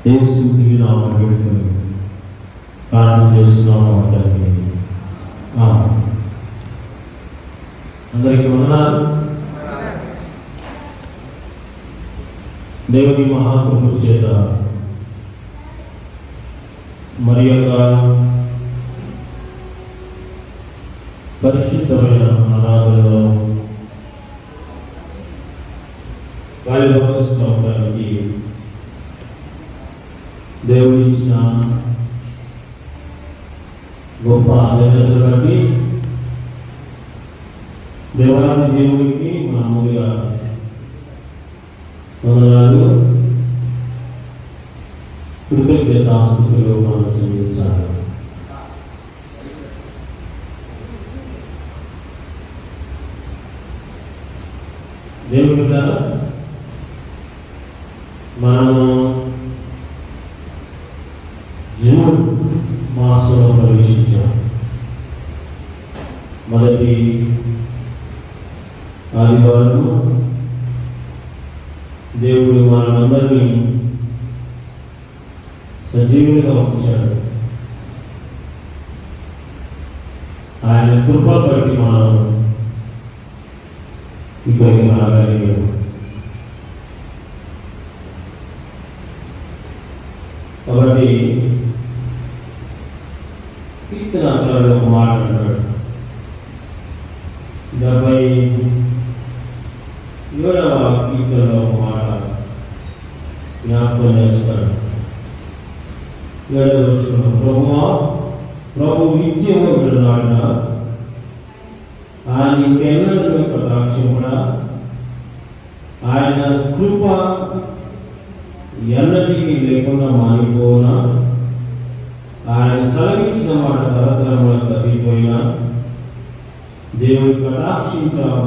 యేసు నామములో వేడుకొని ప్రార్థన చేస్తున్నాము. అందరికీ వందనాలు. దేవుని మహాకృప చేత మరి యొక్క పరిశుద్ధమైన ఆరాధనలో పాల్గొనడానికి దేవుడి ఇచ్చిన గొప్ప ఆదరణను బట్టి దేవాది దేవుడికి మామూలుగా వందనాలు, కృతజ్ఞతాస్తుతులు మనం చెల్లించాలి. దేవుడి ద్వారా మనము జూన్ మాసంలో ప్రవేశించాం. మొదటి ఆదివారం దేవుడు మనందరినీ సజీవులుగా ఉంచాడు. ఆయన కృప బట్టి మనం ఇక్కడికి రాగలిగాం. కాబట్టి కీర్తనకారుడు ఒక మాట అంటాడు, 77వ కీర్తనలో ఒక మాట జ్ఞాపకం చేస్తాడు. 7వ వచనం, ప్రభు నిత్యము విడనాడిన ఆయన కెన్నడూ కటాక్షముడా, ఆయన కృప ఎన్నటికీ లేకుండా మానిపోనా, ఆయన సెలవించిన మాట తరతరములకు తప్పిపోయినా, దేవుడు కటాక్షించడం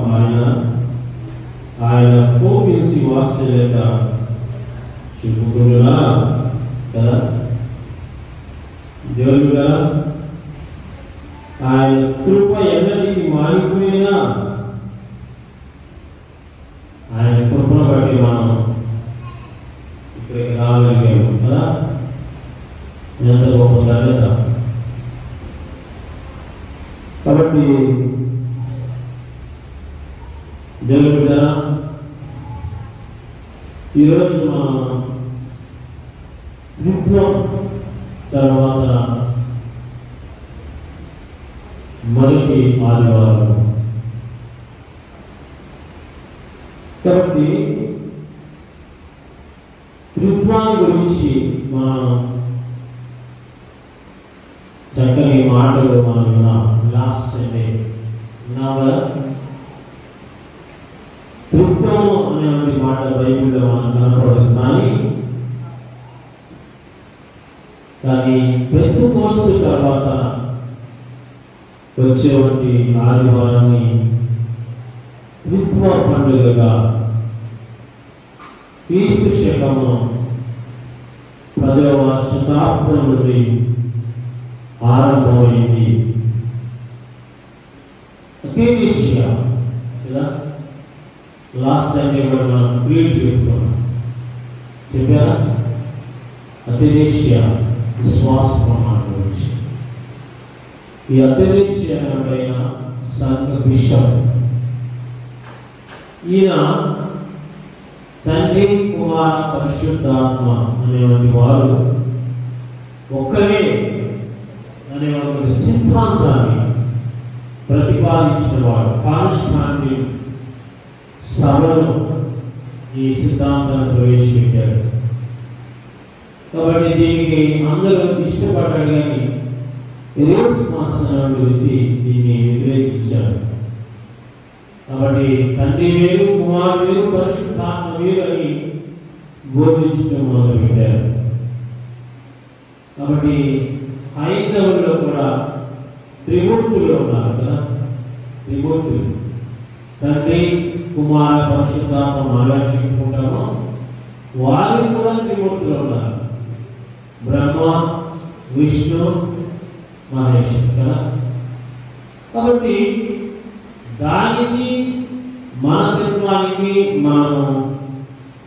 ఆయన కోపించి వాత్సల్యత చూపుకున్నా కదా. దేవుడు కదా ఆయన కృప ఎన్నటికీ మానిపోయినా, ఆయన కృపను బట్టి మనం ఇక్కడికి రాగలిగాము కదా. ఎంత గొప్ప ధన్యత. కాబట్టి దేవుడి బిడ్డ, ఈరోజు మనం త్రిత్వం తర్వాత మొదటి ఆదివారం. కాబట్టి త్రిత్వాన్ని గురించి మనం చక్కని మాటలు మనం విన్నాం. లాస్ట్ సండే విన్నాం కదా. త్రిత్వము అనేటువంటి మాట బైబిల్లో మనం కనపడదు, కానీ పెంతెకోస్తు తర్వాత వచ్చేటువంటి ఆదివారాన్ని త్రిత్వ పండుగగా క్రీస్తు శకము 10వ శతాబ్దం నుండి ఆరంభమైంది. అకేనిషియా ఇలా లాస్ట్ టైం కూడా మనం క్రియేట్ చెప్పుకున్నాం, చెప్పారా? అకేనిషియా విశ్వాస ప్రమాణం గురించి. ఈ అకేనిషియా అయిన సంఘ బిషప్, ఈయన తండ్రి కుమార పరిశుద్ధాత్మ అనేటువంటి వారు ఒక్కరే అనేటువంటి సిద్ధాంతాన్ని ప్రతిపాదించిన వాడు. కాన్స్టాంటిన్ సభలో ఈ సిద్ధాంతాన్ని ప్రవేశపెట్టారు. కాబట్టి దీనికి అందరూ ఇష్టపడ్డాడు, కానీ ఎరేస్మస్ అనే వ్యక్తి దీన్ని వ్యతిరేకించారు. కాబట్టి తండ్రి వేరు, కుమారు వేరు, పరిశుద్ధాత్మ వేరు అని బోధించడం మొదలుపెట్టారు. కాబట్టి హైందవుల్లో కూడా త్రిమూర్తులు ఉన్నారు కదా. త్రిమూర్తులు తండ్రి కుమార పరిశుద్ధాత్మ అలాంటి చెప్పుకుంటామో, వారికి కూడా త్రిమూర్తులు ఉన్నారు. బ్రహ్మ, విష్ణు, మహేశ్వరు కదా. కాబట్టి దానికి మన తత్వానికి మనం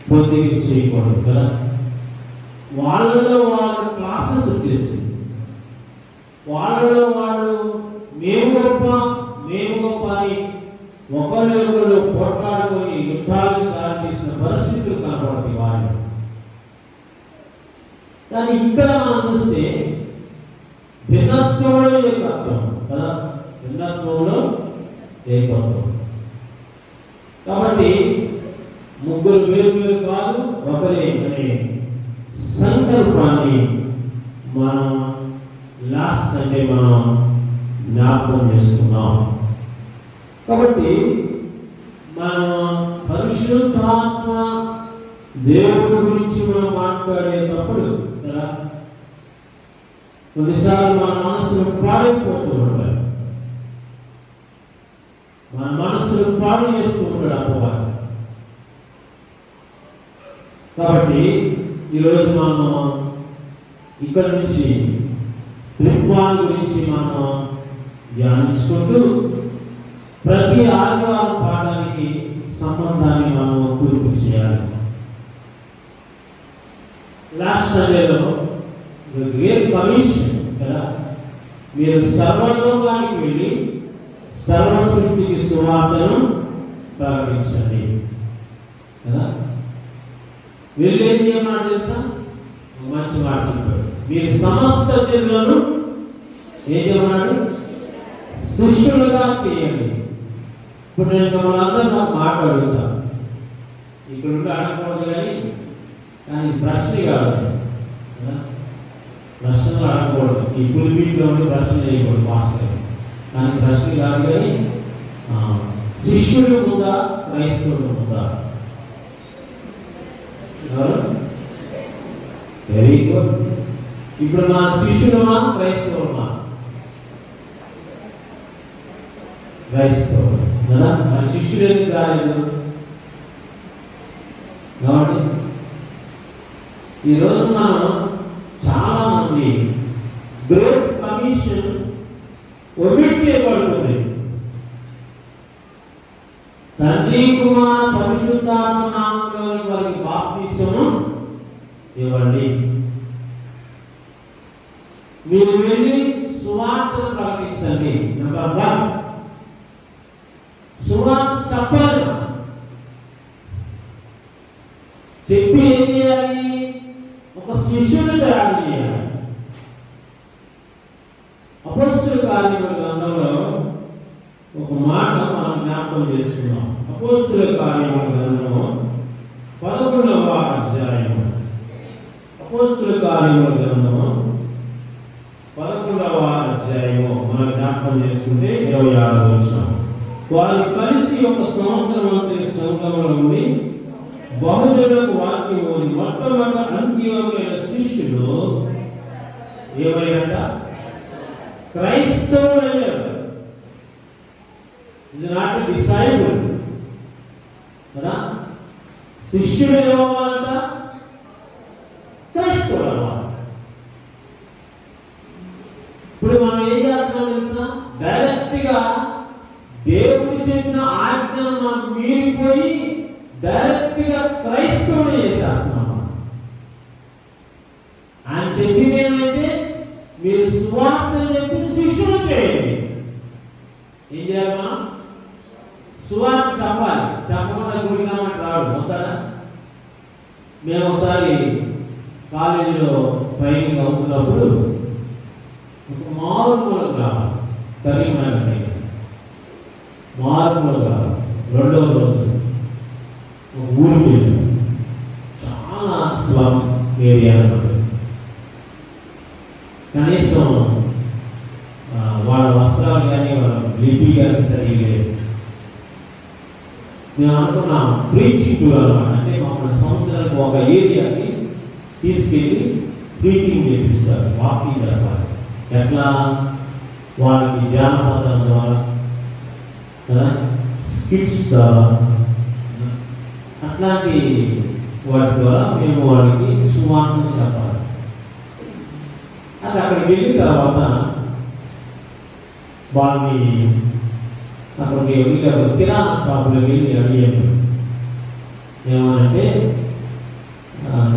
పొందిక చేయకూడదు కదా. వాళ్ళలో వాళ్ళు క్లాసెస్ వచ్చేసి వాళ్ళలో వాళ్ళు మేము గొప్ప అని ఒకరికొకరు పోట్లాడుకొని యుద్ధాలకు దారితీసిన పరిస్థితులు కనబడతాయి వాళ్ళు. కానీ ఇక్కడ మనం చూస్తే భిన్నత్వంలో ఏకత్వం కదా, భిన్నత్వంలో ఏకత్వం. కాబట్టి ముగ్గురు వేరు కాదు ఒకరే అనే సంకల్పాన్ని మనం లాస్ట్ సండే మనం జ్ఞాపకం చేసుకున్నాం. కాబట్టి మనం పరిశుద్ధాత్మ దేవుడి గురించి మనం మాట్లాడేటప్పుడు కదా కొన్నిసార్లు మన మనసులు పాడైపోతూ ఉంటాయి, మన మనసులు పాడు చేస్తూ ఉంటాడు అపవాది. కాబట్టి ఈరోజు మనం ఇక్కడ నుంచి త్రిత్వాన్ని గురించి మనం ధ్యానించుకుంటూ ప్రతి ఆదివారం పాఠానికి సంబంధాన్ని మనం పూర్తి చేయాలి. లాస్ట్ సండేలో గ్రేట్ కమిషన్ కదా, మీరు సర్వలోకానికి వెళ్ళి సర్వ సృష్టికి సువార్తను ప్రకటించండి కదా. వెళ్ళి ఏం చేయమన్నాడు తెలుసా? మంచి మాట చెప్పాడు. మీరు సమస్త జనులను ఏం చేయమన్నాడు? శిష్యులుగా చేయండి. ఇప్పుడు నేను మమ్మల్ని నాకు మాట అడుగుతాను, ఇక్కడ ఉంటే అడగకూడదు కానీ ప్రశ్న కాదు కదా, ప్రశ్నలు అడగకూడదు. ఈ పులిపీట్లో ఉండి ప్రశ్న చేయకూడదు మాస్టర్, కానీ ప్రశ్న కాదు కానీ శిష్యుడు ఉందా క్రైస్తవుడు ఉందా? Very good. ఇప్పుడు మా శిష్యుడుమా క్రైస్తవుమా? క్రైస్తవుడు కదా. మన శిష్యుడు ఎందుకు కాలేదు కాబట్టి ఈరోజు మనం చాలా మంది గ్రేట్ కమిషన్ ఒమిట్ చేయబడుతుంది. తండ్రి కుమార పరిశుద్ధాత్మ నామములో వారికి బాప్తిసము ఇవ్వండి. మీరు వెళ్ళి సువార్తను ప్రకటించండి. నెంబర్ 1 సువార్త చెప్పాలి. చెప్పి ఏం చేయాలి? ఒక శిష్యుని తయారు చేయాలి. అపోస్తలుల కార్యముల గ్రంథంలో ఒక మాట మనం జ్ఞాపకం చేసుకున్నాం. అపోస్తలుల కార్యముల గ్రంథము 11వ అధ్యాయము. అపోస్తలుల కార్యముల గ్రంథము 11వ అధ్యాయము మనం జ్ఞాపకం చేసుకుంటే 26వ వచనం. వారు కలిసి ఒక సంవత్సరం అంతే సంఘంలో ఉండి బహుజనులకు వాక్యం ఓది మొట్టమొదట అంత్యోక్యైన శిష్యులు ఏమైనా క్రైస్తవులయ్యారు. ఇది నాట్ డిసైబుల్ కదా. శిష్యుడు ఏమవ్వాలంట? క్రైస్తవులు అవ్వాలి. ఇప్పుడు మనం ఏం చేస్తున్నాం తెలుసా? డైరెక్ట్ గా దేవుడు చెప్పిన ఆజ్ఞను మనం మీరిపోయి డైరెక్ట్ గా క్రైస్తవుని చేసేస్తున్నాం. ఆయన చెప్పింది ఏమైతే మీరు సువార్త చెప్పి శిష్యులు చేయండి. ఏం చేయాలి? మనం సువార్త చెప్పాలి. చెప్పకుండా గుడినామని రాడు అవుతాడా? మేము ఒకసారి కాలేజీలో ట్రైనింగ్ అవుతున్నప్పుడు ఒక మారుమూల గ్రామం కరీంనగర్ దగ్గర మారుమూల గ్రామం 2వ రోజు ఒక ఊరికి వెళ్ళాం. చాలా స్లమ్ ఏరియా అన్నమాట. కనీసం వాళ్ళ వస్త్రాలు కానీ వాళ్ళ లిపి కానీ సరిగ్గా లేదు. మేము అనుకున్నాం ప్రీచింగ్ టూర్ అన్నమాట. అంటే మమ్మల్ని సంవత్సరానికి ఒక ఏరియాకి తీసుకెళ్ళి ప్రీచింగ్ చేపిస్తారు, వాకింగ్ జరపాలి. ఎట్లా? వాళ్ళకి జానపదం ద్వారా కదా, స్కిట్స్ ద్వారా, అట్లాంటి వాటి ద్వారా మేము వాళ్ళకి సువార్తను చెప్పాలి. అది అక్కడికి వెళ్ళిన తర్వాత వాళ్ళని అక్కడికి వెళ్ళి కిరాణా షాపులోకి వెళ్ళి అడిగాను. ఏమనంటే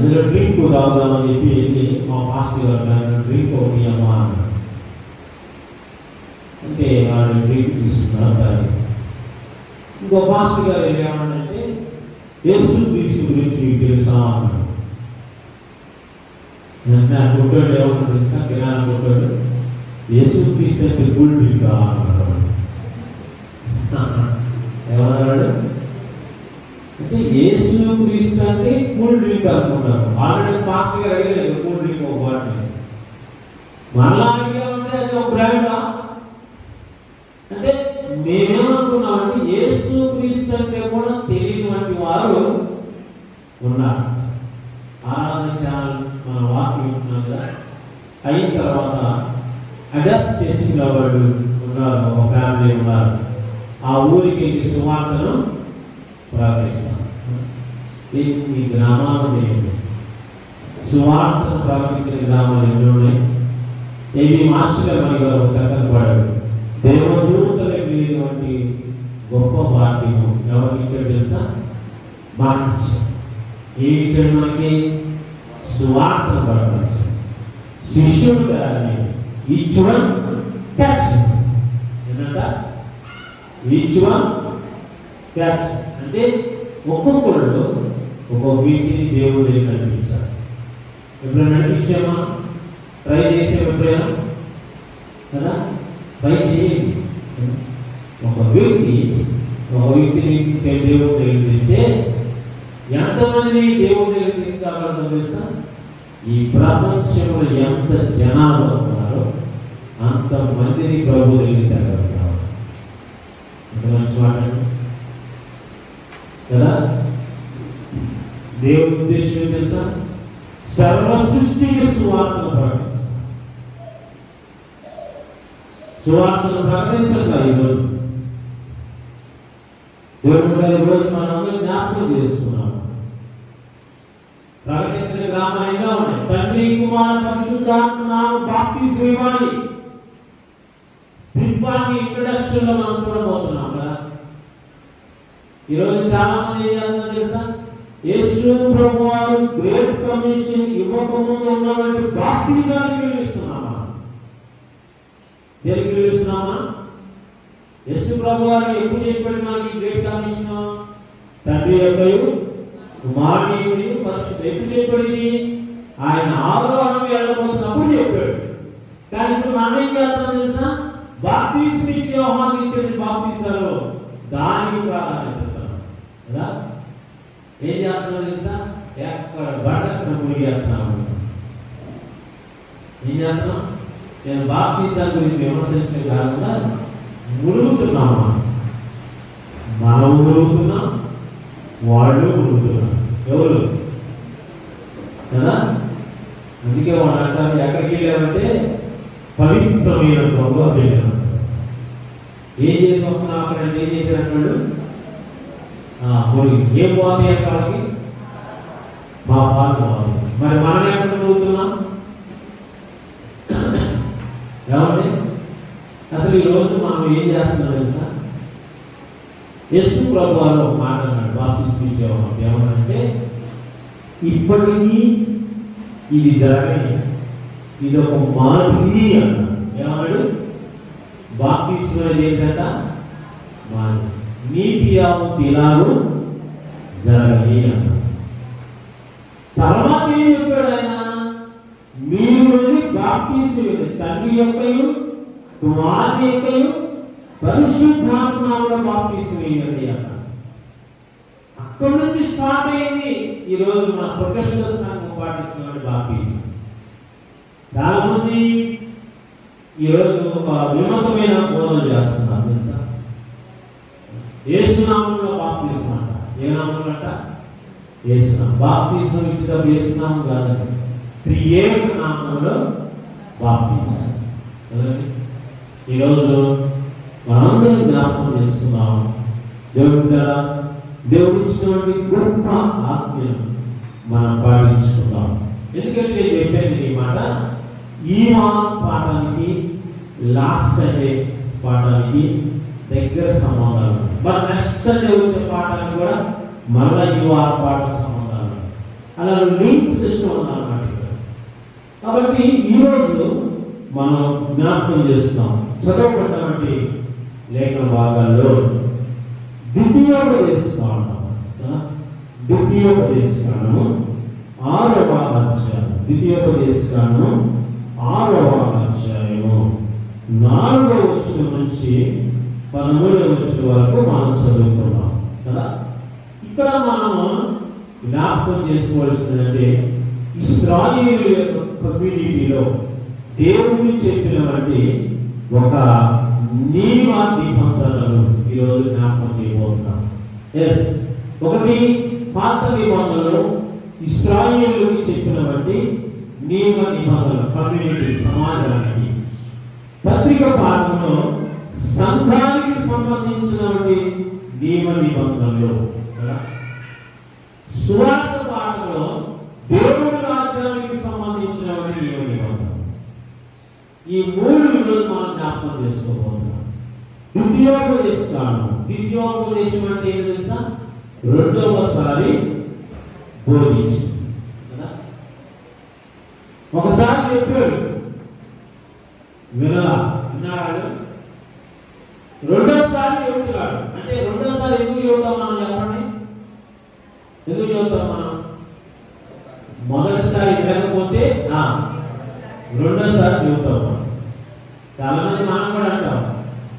ఏదో డ్రింక్ తాగుదామని చెప్పి వెళ్ళి మా పాస్టర్ గారు డ్రింక్ ఒకటి అమ్మా అన్నాడు. అంటే వాళ్ళు డ్రింక్ తీసుకున్నారు. దాన్ని ఇంకో పాస్టర్ గారు ఏమన్నాడంటే యేసు క్రీస్తు గురించి మీకు తెలుసా అన్నాడు. అనుకుంటాడు ఏమన్నా తెలుసా వినాలనుకుంటాడు. యేసు క్రీస్తు అంటే కూల్ డ్రింక్ అన్నాడు. ఏమన్నాడు అంటే యేసు క్రీస్తు అంటే కూల్ డ్రింక్ అనుకుంటారు. ఆల్రెడీ పాస్టర్ గారు అడిగలేదు కూల్ డ్రింక్ ఒక వాటిని. మళ్ళా అడిగామంటే అది ఒక బ్రాండా అంటే మేమేమనుకున్నామంటే యేసు క్రీస్తు అంటే కూడా తెలియనటువంటి వారు ఉన్నారు. ఆరాధన ఛానల్ మన వాక్యం ఉంటున్నాం కదా, అయిన తర్వాత అడాప్ట్ చేసిన వాళ్ళు ఉన్నారు. ఒక ఫ్యామిలీ ఉన్నారు. ఆ ఊరికి సువార్తను ప్రకటిస్తాం. ఈ గ్రామాలు ఏంటి? సువార్తను ప్రకటించిన గ్రామాలు ఎన్ని ఉన్నాయి? ఏవి మాస్టర్ గారు మనకి ఒక చక్కని పడాడు. దేవదూతలకు లేనటువంటి గొప్ప భాగ్యము ఎవరికి ఇచ్చాడు తెలుసా? మనకి ఇచ్చాడు. ఏమి ఇచ్చాడు మనకి? సువార్తను ప్రకటించాడు. శిష్యుడు కానీ ఈచ్ వన్ క్యాచ్. ఏంటంట? ఈచ్ వన్ క్యాచ్ అంటే ఒక్కొక్కళ్ళు ఒక్కొక్క వీటిని దేవుడు దగ్గర నడిపించాడు. ఎప్పుడైనా నడిపించామా? ట్రై చేసాము ఎప్పుడైనా కదా? ట్రై చేయండి. ఒక వ్యక్తిని దేవుడు దగ్గర తీస్తే ఎంతమంది దేవుడి దగ్గర తీసుకురావాలో తెలుసా? ఈ ప్రపంచంలో ఎంత జనాలు ఉన్నారో అంతమందిని ప్రభు దగ్గర తగ్గలుగుతారు. ఎంత మంచి మాట కదా? దేవుడి ఉద్దేశం తెలుసా? సర్వ సృష్టికి సువార్తను ప్రకటించాలి. సువార్తను ప్రకటించాలి. ఈరోజు దేవుడు ఈరోజు మనం జ్ఞాపకం చేసుకున్నాం. ప్రకటించిన గ్రామాలుగా ఉన్నాయి. తండ్రి కుమార పరిశుద్ధాత్మ నామమున బాప్తిసం ఇవ్వాలి. దీపాన్ని ఇంట్రడక్షన్ లో మనం చూడబోతున్నాం కదా. ఈరోజు చాలా మంది ఏం చేస్తున్నారు తెలుసా? యేసు ప్రభు వారు గ్రేట్ కమిషన్ ఇవ్వకముందు ఉన్నటువంటి బాప్తిజానికి పిలుస్తున్నామా? దేనికి పిలుస్తున్నామా? యేసు ప్రభు వారు ఎప్పుడు చెప్పాడు మనకి గ్రేట్ కమిషన్? తండ్రి యొక్కయు కుమారుని యొక్కయు పరిశుద్ధ ఎప్పుడు చెప్పాడు? ఆయన ఆరోహణకు వెళ్ళబోతున్నప్పుడు చెప్పాడు. కానీ ఇప్పుడు మనం ఏం చేస్తాం తెలుసా? బాప్తిసం ఇచ్చే యోహాను ఇచ్చే బాప్తిసాలు దానికి ప్రాధాన్యత కదా. ఏం చేస్తున్నావు తెలుసా? ఎక్కడ బడక్కడ మునిగేస్తున్నాము. ఏం చేస్తున్నాం? నేను బాప్తిసాల గురించి విమర్శించడం కాకుండా మునుగుతున్నామా? మనం మునుగుతున్నాం, వాళ్ళు మునుగుతున్నాం. ఎవరు కదా? అందుకే వాళ్ళు అంటారు ఎక్కడికి వెళ్ళామంటే పవిత్రమైన ప్రభువు వెళ్ళాను. ఏం చేసి వస్తున్నాం అక్కడ? ఏం చేశాడు? ఏం బాగుంది అంటే వాళ్ళకి మా పాలు బాగుంది. మరి మనం ఎక్కడ చదువుతున్నాం? ఏమండి అసలు ఈరోజు మనం ఏం చేస్తున్నాం తెలుసా? యేసు ప్రభు వారు ఒక మాట అన్నాడు బాప్తిసం ఇచ్చేవాడు. ఏమనంటే ఇప్పటికీ ఇది జరగని ఇది ఒక మాదిరి అన్నాడు. ఏమన్నాడు? బాప్తిసం అనేది ఏంటంట? మాదిరి. నీతి ఇలాగూ జరగని అన్నాడు. తర్వాత ఏం చెప్పాడు ఆయన? మీరు బాప్తిసం తండ్రి యొక్కయు కుమారుని యొక్కయు పరిశుద్ధాత్మ నామమున బాప్తిసం ఇవ్వండి అన్నాడు. అక్కడి నుంచి స్టార్ట్ అయింది. ఈరోజు మన ప్రొఫెషనల్ సంఘం పాటిస్తున్నాడు బాప్తిసం. చాలా మంది ఈరోజు ఒక విమతమైన బోధన చేస్తున్నారు తెలుసా? యేసునామంలో బాప్తిసం అంట. ఏ నామంలో అంట? యేసునామం. బాప్తిసం ఇచ్చినప్పుడు యేసునామం కాదండి, త్రియేక నామంలో బాప్తిసం కదండి. ఈరోజు మనందరం జ్ఞాపకం చేస్తున్నాం. దేవుడు ఇచ్చినటువంటి గొప్ప ఆజ్ఞను మనం పాటించుకుందాం. ఎందుకంటే చెప్పాను ఈ మాట ఈ పాఠానికి లాస్ట్ సండే పాఠానికి దగ్గర సంబంధాలు. మరి నెక్స్ట్ సండే వచ్చే పాఠానికి కూడా మళ్ళీ ఈ పాఠ సంబంధాలు. అలా లింక్ సిస్టమ్ ఉందన్నమాట. కాబట్టి ఈరోజు మనం జ్ఞాపకం చేస్తున్నాం చదవబడినటువంటి లేఖన భాగాల్లో ద్వితీయోపదేశకాండము 6వ అధ్యాయం, ద్వితీయోపదేశకాండము 6వ అధ్యాయము 4వ వచనం నుంచి 13వ వచనం వరకు మనం చదువుకున్నాం కదా. ఇక్కడ మనం జ్ఞాపకం చేసుకోవాల్సిందంటే ఇశ్రాయేలు యొక్క కమ్యూనిటీలో దేవుడు చెప్పినటువంటి ఒక నియమ నిబంధనలు ఈరోజు జ్ఞాపకం చేయబోతున్నాం. ఒకటి పాత నిబంధనలు ఇశ్రాయేలుకి చెప్పినటువంటి నియమ నిబంధనలు కమ్యూనిటీ సమాజానికి. పత్రిక పాఠంలో సంఘానికి సంబంధించినటువంటి నియమ నిబంధనలు. సువార్త పాఠంలో దేవుడి రాజ్యానికి సంబంధించినటువంటి నియమ నిబంధనలు. ఈ 3 ఈరోజు మనం జ్ఞాపకం చేసుకోబోతున్నాం. ద్వితీయోపదేశం అంటే ఏం తెలుసా? రెండవసారి బోధించింది కదా. ఒకసారి చెప్పాడు, విన్నాడు. రెండోసారి చెబుతున్నాడు. అంటే రెండోసారి ఎందుకు చెబుతాం మనం చెప్పండి? ఎందుకు చెబుతాం మనం? మొదటిసారి వినకపోతే రెండోసారి చెబుతాం మనం. చాలా మంది మనం కూడా అంటాం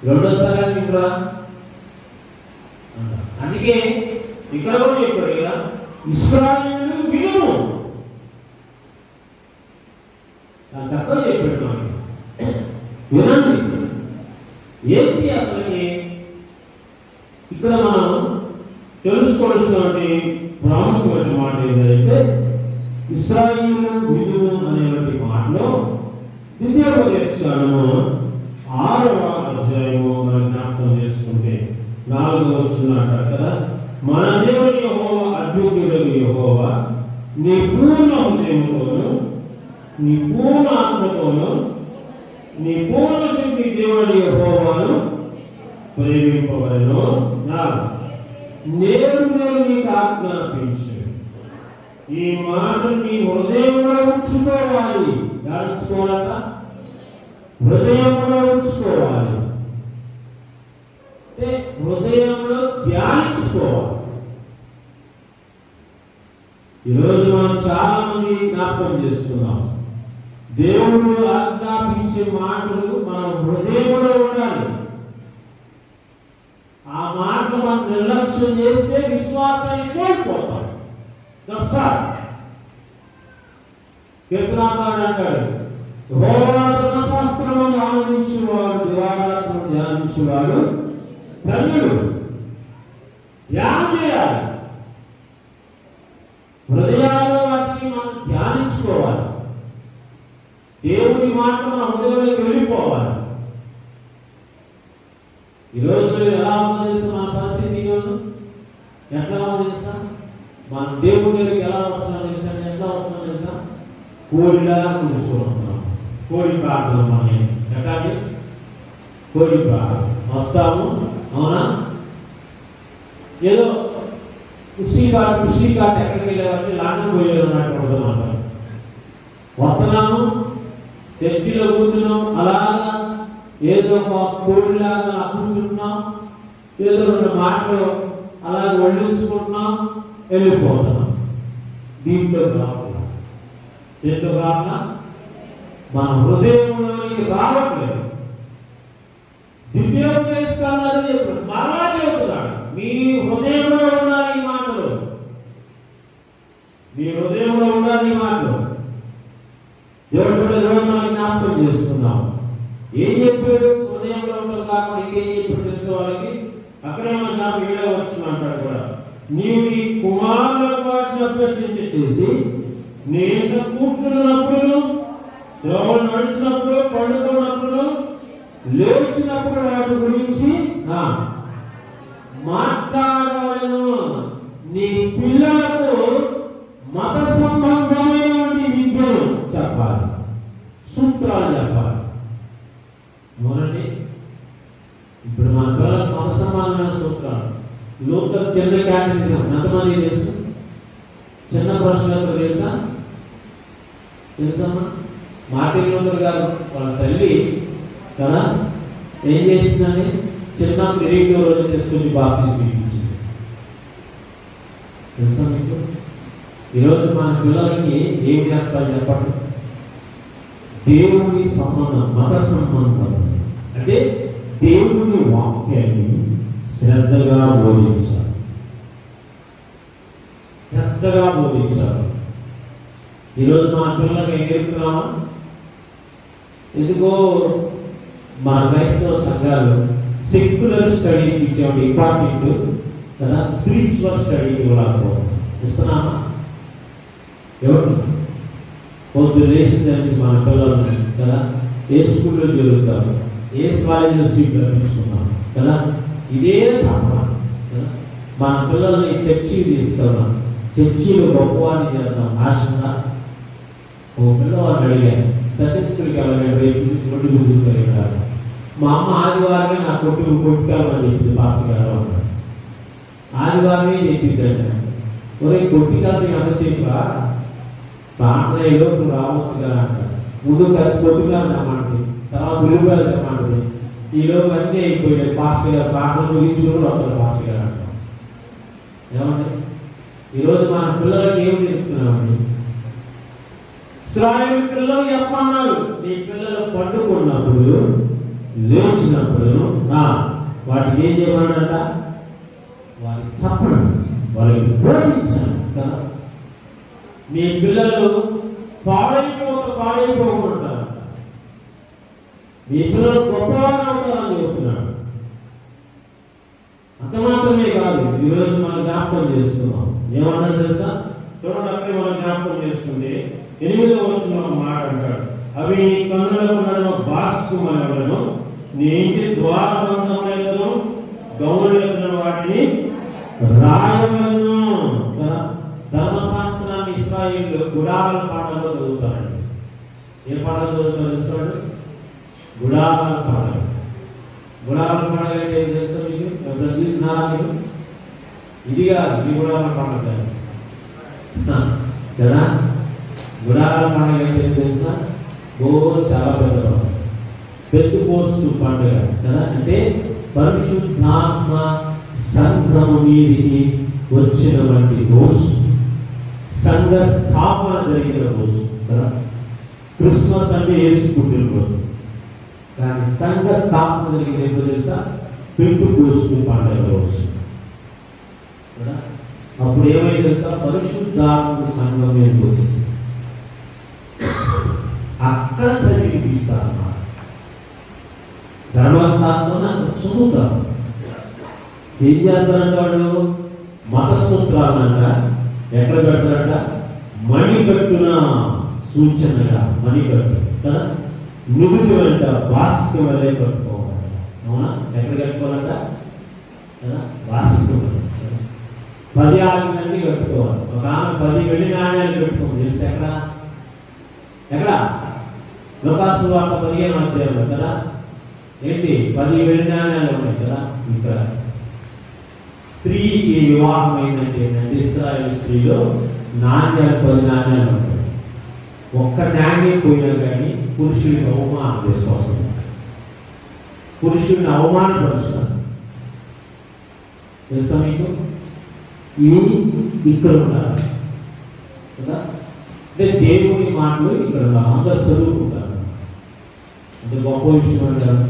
రెండోసారి అని వింటురా. అందుకే ఇక్కడ కూడా చెప్పాడు కదా, ఇశ్రాయేలు విను. చక్కగా చెప్పాడు మనకి, వినండి. ఏంటి అసలు ఇక్కడ మనం తెలుసుకోవాల్సినటువంటి ప్రాముఖ్యమైన మాట ఏంటంటే ఇశ్రాయేలు విను అనేటువంటి మాటలో ద్వితీయోపదేశకాండము 6వ అధ్యాయము మనం జ్ఞాపకం చేసుకుంటే 4వ వచనం అంటారు కదా, మన దేవుని యెహోవా అద్భుతుడైన యెహోవా నీ పూర్ణ హృదయముతోను నీ పూర్ణ ఆత్మతోను నీ పూర్ణ శక్తి దేవుని యెహోవాను ప్రేమింపవలెను. నేను నీకు ఆజ్ఞాపించు. ఈ మాట నీ హృదయంలో ఉంచుకోవాలి. దాచుకోవాలట, హృదయంలో ఉంచుకోవాలి. అంటే హృదయంలో ధ్యానించుకోవాలి. ఈరోజు మనం చాలా మంది జ్ఞాపకం చేసుకున్నాం. దేవుడు ఆజ్ఞాపించే మాటలు మన హృదయంలో ఉండాలి. ఆ మాటలు మనం నిర్లక్ష్యం చేస్తే విశ్వాసాన్ని కోల్పోతాం. కీర్తనాకారుడు అంటాడు, యెహోవా ధర్మశాస్త్రమును ఆనందించువాడు దివారాత్రం ధ్యానించువాడు ధన్యుడు. ధ్యానం చేయాలి. హృదయాల్లో వాటిని మనం ధ్యానించుకోవాలి. దేవుడి మాట మన హృదయంలోకి వెళ్ళిపోవాలి. ఈరోజు ఎలా ఉందో తెలుసా మన పరిస్థితి? ఈరోజు ఎట్లా ఉందో తెలుసా? మన దేవుడి దగ్గరికి ఎలా వస్తున్నాం తెలుసా? ఎట్లా వస్తున్నాం తెలుసా? కోడిలాగా కూర్చుకుంటున్నాం. కోడి ప్రార్థన మన ఎట్లాంటి కోడి ప్రార్థన వస్తాము. అవునా? ఏదో కుస్తీ కాట ఎక్కడికి వెళ్ళేవాడిని లాంటి పోయేది అన్నట్టు ఉంటుందన్నమాట. వస్తున్నాము, చర్చిలో కూర్చున్నాం, అలాగా ఏదో ఒక కోడిలాగా కూర్చుంటున్నాం, ఏదో 2 మాటలు అలాగే వడ్డించుకుంటున్నాం, వెళ్ళిపోతున్నాం. దీంట్లో రాకుండా మన హృదయంలోనికి రావట్లేదు. ద్వితీయోపదేశకాండము అదే చెప్పాడు, మరలా చెబుతున్నాడు, మీ హృదయంలో ఉండాలి ఈ మాటలు. మీ హృదయంలో ఉండాలి ఈ మాటలు. దేవుడు కూడా రోజు మనం జ్ఞాపకం చేసుకున్నాం. ఏం చెప్పాడు? హృదయంలో ఉండదు కాకుండా ఇంకేం చెప్పాడు తెలుసు వాళ్ళకి? అక్కడే మన నాకు 7వ వచనం అంటాడు కూడా, నీవు నీ కుమారుల వాటిని అభ్యసించి చేసి నేను కూర్చున్నప్పుడు, త్రోవలు నడిచినప్పుడు, పండుకున్నప్పుడు, లేచినప్పుడు వాటి గురించి మాట్లాడవలను. నీ పిల్లలకు మత సంబంధమైనటువంటి విద్యను చెప్పాలి, సూత్రాలు చెప్పాలి. అవునండి, ఇప్పుడు మన పిల్లలకు మత సంబంధమైన సూత్రాలు. లోకల్ జనరల్ క్యాటెసిజం ఎంతమంది తెలుసు? చిన్న ప్రశ్న తెలుసా? తెలుసమ్మా? మార్టిన్ లూథర్ గారు వాళ్ళ తల్లి కదా ఏం చేసిందని చిన్న 8వ రోజు తీసుకుని బాప్టిజం ఇచ్చింది. తెలుసా మీకు? ఈరోజు మన పిల్లలకి ఏం నేర్పాలి చెప్పండి? దేవుని సంబంధం, మత సంబంధం అంటే దేవుని వాక్యాన్ని శ్రద్ధగా బోధించాలి. శ్రద్ధగా బోధించాలి. ఈరోజు మన పిల్లలకి ఏం నేర్పుతున్నామా? ఎందుకో మా క్రైస్తవ సంఘాలు సెక్యులర్ స్టడీకి ఇచ్చేవాడు ఇంపార్టెంట్ కదా, స్పిరిచువల్ స్టడీకి ఇవ్వలేకపోతున్నాం. ఇస్తున్నామా? ఎవరు పొద్దు లేచిన నుంచి మన పిల్లలు కదా ఏ స్కూల్లో జరుగుతారు, ఏ కాలేజీలో సీట్ రప్పించుకున్నాం కదా, ఇదే తప్ప కదా. మన పిల్లల్ని చర్చి తీసుకెళ్దాం, చర్చిలో గొప్పవాడిని చేద్దాం ఆశంగా. ఓ పిల్లవాడిని అడిగాను, సండే స్కూల్కి వెళ్ళాలి, రేపు నుంచి కొట్టి గుర్తుకెళ్ళాలి. మా అమ్మ ఆదివారమే నా కొట్టుకెళ్ళమని చెప్పింది పాస్టర్ గారు అన్నాడు. ఆదివారమే చెప్పిందండి. ఒరే కొట్టుకెళ్ళి ఎంతసేపురా, ప్రాంతలో నువ్వు రావచ్చు కదా అంటారు. ముందు కొట్టుగా రమ్మంటుంది, తర్వాత గురువుగా రమ్మంటుంది. ఈలోపు అన్నీ అయిపోయాయి. పాస్టర్ గారు ప్రాంతం ముగించుకుని వస్తారు పాస్టర్ గారు అంటారు. ఏమండి ఈరోజు మన పిల్లలకి ఏమి చెప్తున్నామండి? ఇశ్రాయేలు పిల్లలు చెప్పన్నారు, నీ పిల్లలు పండుకున్నప్పుడు లేచినప్పుడు వాటికి ఏం చేయమన్నట? వారికి చెప్పండి, వాళ్ళకి బోధించాను కదా. మీ పిల్లలు పాడైపోకుంటారు, మీ పిల్లలు గొప్పవారు అవుతారని చెప్తున్నాడు. అంత మాత్రమే కాదు, ఈరోజు మనం జ్ఞాపకం చేస్తున్నాం. ఏమన్నా తెలుసా? చూడండి, అప్పుడే మనం జ్ఞాపకం చేసుకుంటే 8వ వచనంలో మాట అంటాడు, అవి నీ కన్నులకు భాస్కమనలను, నీ ఇంటి ద్వారబంధములను గౌరవ వాటిని రాయవలను కదా. ధర్మశాస్త్రాన్ని ఇశ్రాయేలు గుడారాల పాటలో చదువుతారండి. ఏ పాటలు చదువుతారు తెలుసాడు? గుడారాల పాటలు. గుడారాల పండుగ అంటే ఏం తెలుసా మీకు? చదువుతున్నారా మీరు? ఇదిగా ఈ గుడారాల పండుగ కదా. గుడారాల పండుగ అంటే ఏం తెలుసా? చాలా పెద్ద పండుగ, పెంతెకోస్తు పండుగ కదా. అంటే పరిశుద్ధాత్మ సంఘము మీదికి వచ్చినటువంటి రోజు, సంఘ స్థాపన జరిగిన రోజు కదా. క్రిస్మస్ అంటే యేసు పుట్టిన రోజు, కానీ సంఘ స్థాపన జరిగిన ఏంటో తెలుసా? పెంతెకోస్తు పండుగ రోజు కదా. అప్పుడు ఏమైంది తెలుసా? పరిశుద్ధాత్మ సంఘం మీదకి వచ్చేసి అక్కడ చదివిపిస్తారన్నమాట. ధర్మశాస్త్రాన్ని అక్కడ చదువుతారు. ఏం చేస్తారంట వాళ్ళు? మత సూత్రాలంట ఎక్కడ పెడతారంట? మణికట్టున సూచనగా మణికట్టు కదా. నిధులు అంట బాస్కి వల్లే కట్టుకోవాలంట. అవునా? ఎక్కడ కట్టుకోవాలంట కదా? బాస్కి 10 ఆజ్ఞలన్నీ కట్టుకోవాలి. ఒక ఆమె 10 వెండి నాణ్యాలు కట్టుకోవాలి. తెలుసు ఎక్కడ? ఎక్కడ? లోకాసు వార్త 15వ అధ్యాయంలో కదా. ఏంటి? 10 వెండి నాణ్యాలు ఉన్నాయి కదా. ఇక్కడ స్త్రీకి వివాహం అయిందంటే ఇశ్రాయేలు స్త్రీలో నాణ్యాలు 10 నాణ్యాలు ఉంటాయి. ఒక్క నాణ్యం పోయినా కానీ పురుషుడికి అవమానం విశ్వాసం, పురుషుడిని అవమానపరుస్తారు. తెలుసా మీకు? ఇవి ఇక్కడ ఉండాలి కదా. అంటే దేవుని మాటలు ఇక్కడ ఉండాలి. అందరూ చదువుకుంటారు, అంటే గొప్ప విషయం అంటారు.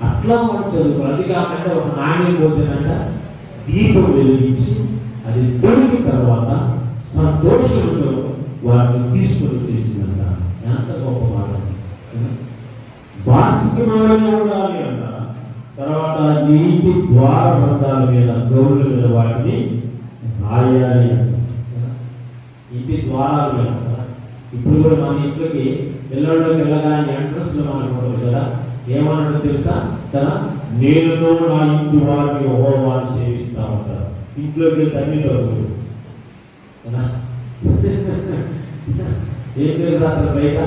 అట్లా మనం చదువుకోవాలి. అది కాకుండా ఒక నాణ్యం పోతేనంట దీపం వెలిగించి అది దొరికి తర్వాత సంతోషంతో వారిని తీసుకుని చేసిందంట. ఎంత గొప్ప మాట! బాస్కిమవలే ఉండాలి అంట. తర్వాత నీటి ద్వార బంధాల మీద, గౌరుల మీద వాటిని రాయాలి అంట. ఇంటి ద్వారాల మీద ఇప్పుడు కూడా మన ఇంట్లోకి పిల్లల్లోకి వెళ్ళగానే ఎంట్రన్స్ లో అనుకుంటారు కదా. ఏమన్నాడు తెలుసా కదా? నేను నా ఇంటి వారిని యెహోవాను సేవిస్తా ఉంటారు. ఇంట్లోకి తన్ని తగ్గులు కదా. ఏం చేస్తారు బయట?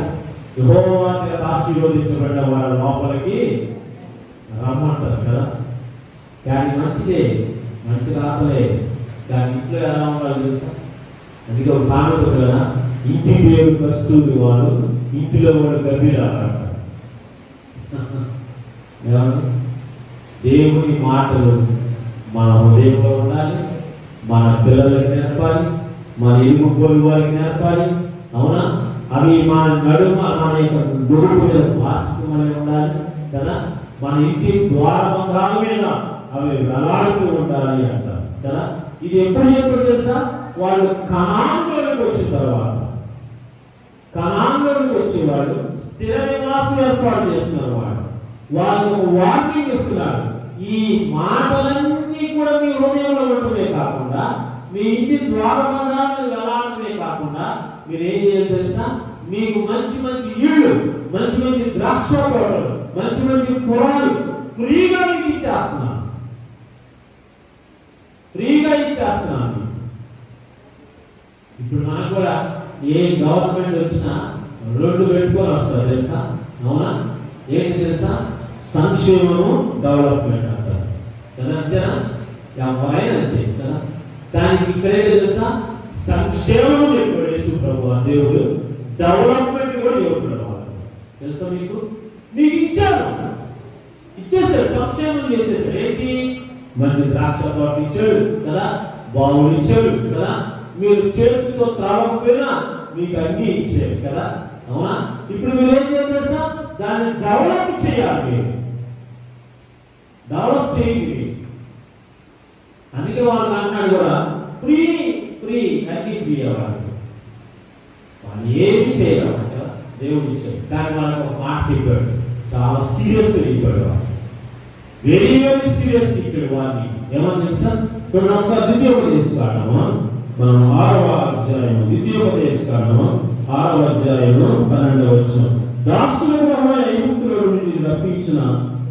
యెహోవా చేత ఆశీర్వదించబడ్డ వాళ్ళ లోపలికి రమ్మంటారు కదా. కానీ మంచిదే, మంచి రాతలే. కానీ ఇంట్లో ఎలా ఉండాలి తెలుసా? అందుకే ఒక సామెత ఉంది కదా, ఇంటి పేరు కస్తూరి వాడు ఇంటిలో వాడు గబ్బిలాట. దేవుని మాటలు మన హృదయంలో ఉండాలి, మన పిల్లలకు నేర్పాలి, మన ఇరుగు వారికి నేర్పాలి. అవునా? అవి మన నడుమ మన యొక్క గొడుగు మీద భాషితమని ఉండాలి కదా. మన ఇంటి ద్వారబంధాల మీద అవి వేలాడుతూ ఉండాలి అంటారు కదా. ఇది ఎప్పుడు చెప్పారు తెలుసా? వాళ్ళు కనానులోకి వచ్చిన తర్వాత, కనానులోకి వచ్చేవాళ్ళు స్థిర నివాసం ఏర్పాటు చేస్తున్నారు. వాళ్ళకు వార్నింగ్ ఇస్తున్నారు. ఈ మాటలన్నీ కూడా మీ హృదయంలో ఉండటమే కాకుండా, మీ ఇంటి ద్వారబంధాలు వేలాడటమే కాకుండా, మీరు ఏం చేయాలి తెలుసా? మీకు మంచి మంచి ఇళ్ళు, మంచి మంచి ద్రాక్ష తోటలు, మంచి మంచి పొలాలు ఫ్రీగా మీకు ఇచ్చేస్తున్నాను. ఫ్రీగా ఇచ్చేస్తున్నాను. ఇప్పుడు మనకు కూడా ఏ గవర్నమెంట్ వచ్చినా రోడ్డు పెట్టుకొని వస్తారు తెలుసా? అవునా? ఏంటి తెలుసా? సంక్షేమము డెవలప్మెంట్ అంటారు కదా. అంతేనా? ఎవరైనా అంతే కదా. కానీ ఇక్కడేంటి తెలుసా? సంక్షేమం చెప్పాడు యేసు ప్రభు దేవుడు, డెవలప్మెంట్ కూడా చెబుతున్నాడు. తెలుసా మీకు? మీకు ఇచ్చారు, ఇచ్చేసాడు, సంక్షేమం చేసేసాడు. ఏంటి? మంచి ద్రాక్ష తోట ఇచ్చాడు కదా, బావులు ఇచ్చాడు కదా, మీరు చేతితో త్రావకపోయినా మీకు అన్ని ఇచ్చాడు కదా. అవునా? ఇప్పుడు మీరు ఏం చేస్తారు? దాన్ని డెవలప్ చేయాలి. మీరు డెవలప్ చేయండి. అందుకే వాళ్ళు అన్నాడు కూడా, ఫ్రీ ఫ్రీ అన్ని ఫ్రీ అవ్వాలి. వాళ్ళు ఏమి చేయాలి కదా, దేవుడు ఇచ్చాడు. కానీ వాళ్ళకి ఒక మాట చెప్పాడు, చాలా సీరియస్గా చెప్పాడు. వెరీ వెరీ సీరియస్ ఇచ్చాడు వాడిని. ఏమని తెలుసా? చూడండి ఒకసారి ద్వితీయోపదేశకాండము, మనం 6వ అధ్యాయము, ద్వితీయోపదేశకాండము 6వ అధ్యాయము 12వ వచనం. దాసులకు ఐగుప్తుల నుండి రప్పించిన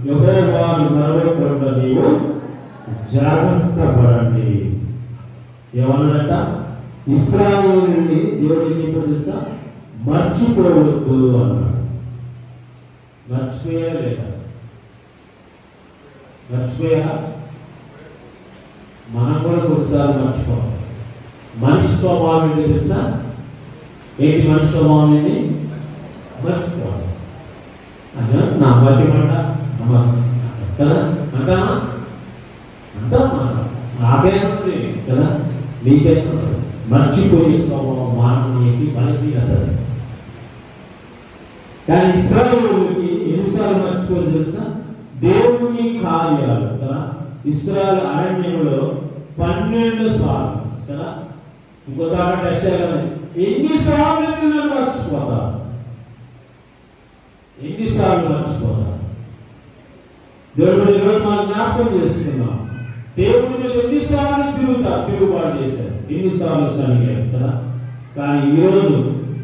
యెహోవాను మరవకుండా నీవు జాగ్రత్త పడండి. ఏమన్నాడట? ఇశ్రాయేలుని దేవుడు ఏం చెప్పాడు తెలుసా? మర్చిపోవద్దు అన్నాడు. మర్చిపోయారా లేదా? మర్చిపోయారా? మనం కూడా ఒకసారి మర్చిపోవాలి. మనిషి స్వభావం ఏంటి తెలుసా? ఏంటి మనిషి స్వభావం? ఏంటి? మర్చిపోవాలి. అదే నా బట్టి మాట కదా అంటామా? అంటామా? నాకేనండి కదా, మీకేనా? మర్చిపోయే స్వభావం మానవునికి బలహీనత. కానీ ఇశ్రాయేలుకి ఎన్నిసార్లు మర్చిపోయింది తెలుసా? దేవుని కార్యాలు కదా. ఇశ్రాయేలు అరణ్యంలో 12 సార్లు కదా. ఇంకో తాట ఎన్నిసార్లు నన్ను మర్చిపోతా, ఎన్నిసార్లు మర్చిపోతా. దేవుడు ఈరోజు మనం జ్ఞాపకం చేసుకున్నాం. దేవుడి మీద ఎన్నిసార్లు తిరుగుబాటు చేశారు, ఎన్నిసార్లు సనిగారు కదా. కానీ ఈరోజు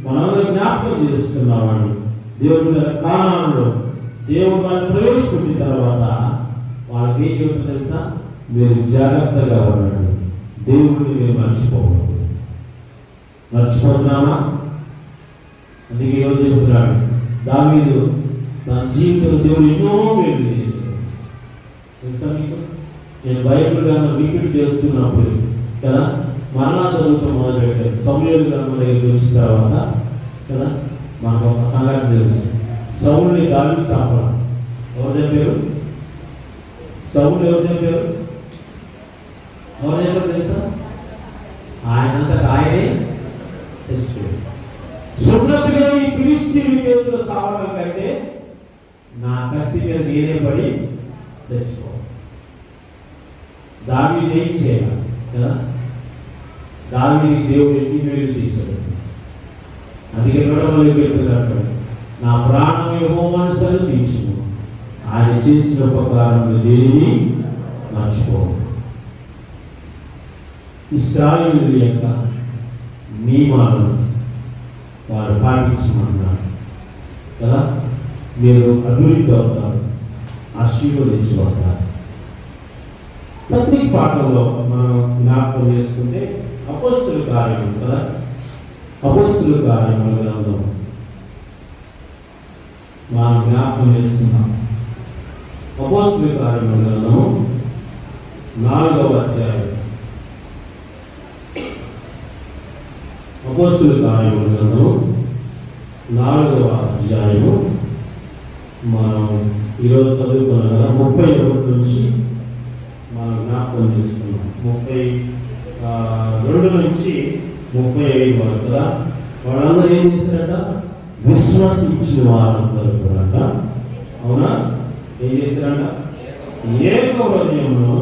మనందరూ జ్ఞాపకం చేసుకున్నామండి. దేవుడి కాలంలో దేవుడు వాళ్ళు ప్రవేశపెట్టిన తర్వాత వాళ్ళకి ఏం చెబుతుంది తెలుసా? మీరు జాగ్రత్తగా ఉండండి, దేవుడిని మీరు మర్చిపోవద్దు. మర్చిపోతున్నామా? అందుకే ఈరోజు చెబుతున్నాడు, దావీదు తన జీవితంలో దేవుడు ఎన్నో మేలు చేశాడు తెలుసా మీకు? నేను బైబిల్ గ్రంథం రిపీట్ చేస్తున్నప్పుడు కదా, మరలా చదువుతాం మొదలుపెట్టారు. సమూయేలు గ్రంథం దగ్గరికి వచ్చిన తర్వాత కదా, మాకు ఒక సంఘటన తెలుసు. సౌలుని దావీదు చంపడం. ఎవరు చెప్పారు? సౌలు ఎవరు చెప్పారు? ఎవరు చెప్పారు తెలుసా? ఆయనంతటా ఆయనే తెలుసుకోండి. సున్నతిగా ఈ ఫిలిష్తీయుల చేతిలో సావడం కంటే నా కత్తి మీద నేనే పడి చచ్చిపోవాలి. దావీదు ఏం చేయాలి కదా? దావీదు దేవుడు ఎన్ని మేలు చేశాడు. అందుకే కూడా మళ్ళీ పెడుతున్నాడు, నా ప్రాణం యెహోవాను సన్నిధించుము, ఆయన చేసిన ఉపకారం దేనిని మర్చిపోవు. ఇశ్రాయేలు యొక్క నియమాలను వారు పాటించమన్నారు కదా. మీరు అభివృద్ధి అవుతారు, ఆశీర్వదించబడతారు. ప్రతి పాఠంలో మనం జ్ఞాపకం చేసుకుంటే అపోస్తుల కార్యములు కదా, అపోస్తుల కార్యముల గ్రంథం మనం జ్ఞాపకం చేసుకున్నాం. అపోస్తుల కార్యముల గ్రంథం 4వ అధ్యాయం అపోస్తలుల కార్యముల గ్రంథము 4వ అధ్యాయము మనం ఈరోజు చదువుకున్నాం కదా, 31 నుంచి మనం జ్ఞాపకం చేసుకున్నాం. 32 నుంచి 35 వరకు కదా. వాళ్ళందరూ ఏం చేశారట? విశ్వసించిన వారందరూ కూడా, అవునా, ఏం చేశారంట? ఏక హృదయంలో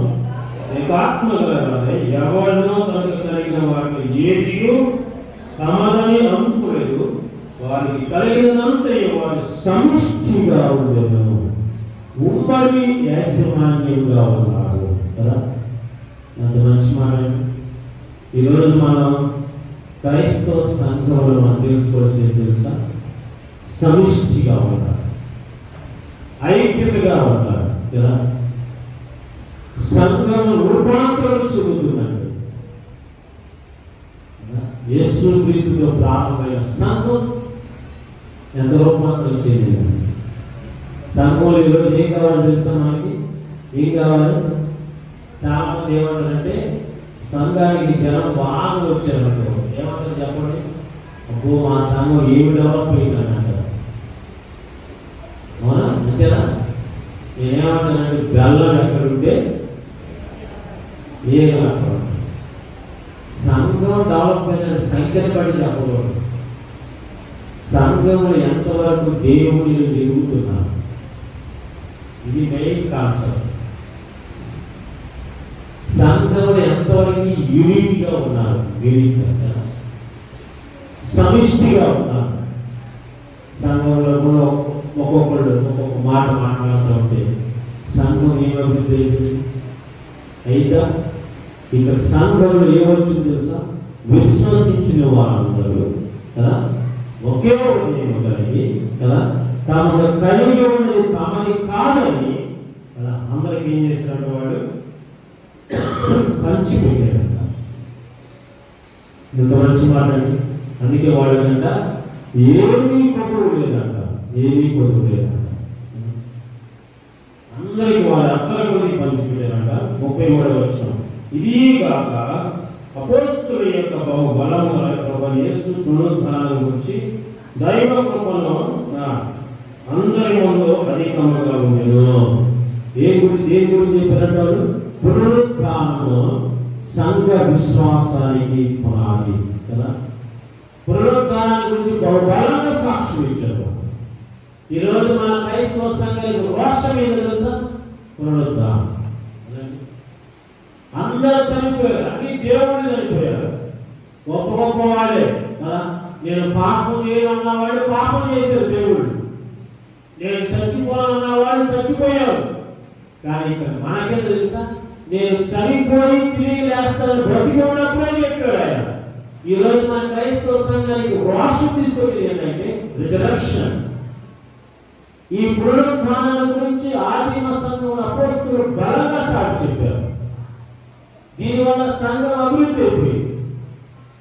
ఏకాత్మ గలవారై ఎవరినో తనకు కలిగిన వాటిని ఏదియూ తమదని అనుకోలేదు, వారికి కలిగినంతే వారి సమిష్టిగా ఉండేను, ఉమ్మడి యాజమాన్యంగా ఉన్నాడు కదా. అంత మంచి మాట. ఈరోజు మనం క్రైస్తవ సంఘంలో మనం తెలుసుకోవాల్సింది తెలుసా? సమిష్టిగా ఉంటారు, ఐక్యతగా ఉంటారు కదా. సంఘం రూపాంతరం చెందుతుందండి. యేసు క్రీస్తుతో ప్రారంభమైన సంఘం ఎంత రూపాంతరం చెందింది. సంఘంలో ఈరోజు ఏం కావాలి తెలుసా? మనకి ఏం కావాలి? చాలా మంది ఏమంటారంటే, సంఘానికి జనం బాగా వచ్చారనుకో ఏమంటారు చెప్పండి? అబ్బో మా సంఘం ఏమి డెవలప్ అయిందని అంటారు. అవునా? అంతేనా? నేనేమంటానంటే, బెల్లం ఎక్కడుంటే ఏ సంఘం డెవలప్ అయిన సంఖ్యను బట్టి చెప్పకూడదు. సంఘంలో ఎంతవరకు దేవుడిని ఎదుగుతున్నారు, ఇది మెయిన్ కాన్సెప్ట్. సంఘంలో ఎంతవరకు యూనిట్గా ఉన్నారు, యూనిట్గా సమిష్టిగా ఉన్నారు. సంఘంలో కూడా ఒక్కొక్కళ్ళు ఒక్కొక్క మాట మాట్లాడుతూ ఉంటే సంఘం ఏమవుతుంది అయితే ఇక్కడ సంఘంలో ఏమొచ్చింది తెలుసా? విశ్వసించిన వారందరూ కదా ఒకే హృదయం కలిగి కదా, తమకు కలిగి ఉన్నది తమని కాదని కదా అందరికి ఏం చేసినట్టు వాడు పంచిపెట్టారంట. ఇంత మంచి మాట అండి. అందుకే వాళ్ళకంట ఏమీ కొడుకు లేదంట, ఏమీ కొడుకు లేదంట. అందరికి వాళ్ళ అక్కడికి పంచిపెట్టారంట. 33వ వచనం. ఇది కాక అపోస్తలుల యొక్క బహుబలము ప్రభువైన యేసు పునరుద్ధానం గురించి దైవ కృపను అందరి ముందు అధికముగా ఉండెను. దేని గురించి చెప్పారంటారు? పునరుద్ధానము సంఘ విశ్వాసానికి పునాది కదా. పునరుద్ధానం గురించి బహుబలంగా సాక్ష్యం ఇచ్చారు. ఈరోజు మన క్రైస్తవ సంఘానికి రోషం ఏదో తెలుసా? పునరుద్ధానం. అందరూ చనిపోయారు, అన్ని దేవుళ్ళు చనిపోయారు. గొప్ప గొప్ప వాళ్ళే కదా. నేను పాపం చేయనన్న వాళ్ళు పాపం చేశారు దేవుళ్ళు, నేను చచ్చిపోనన్న వాళ్ళు చచ్చిపోయారు. కానీ ఇక్కడ మనకేం తెలుసా? నేను చనిపోయి తిరిగి లేస్తాను బ్రతికి ఉన్నప్పుడే చెప్పాడు ఆయన. ఈరోజు మన క్రైస్తవ సంఘానికి రోషం తీసుకొచ్చింది ఏంటంటే రిజరక్షన్. ఈ పునరుద్ధానం గురించి ఆదిమ సంఘం అపోస్తలులు బలంగా చాటి చెప్పారు. దీనివల్ల సంఘం అభివృద్ధి అయిపోయింది,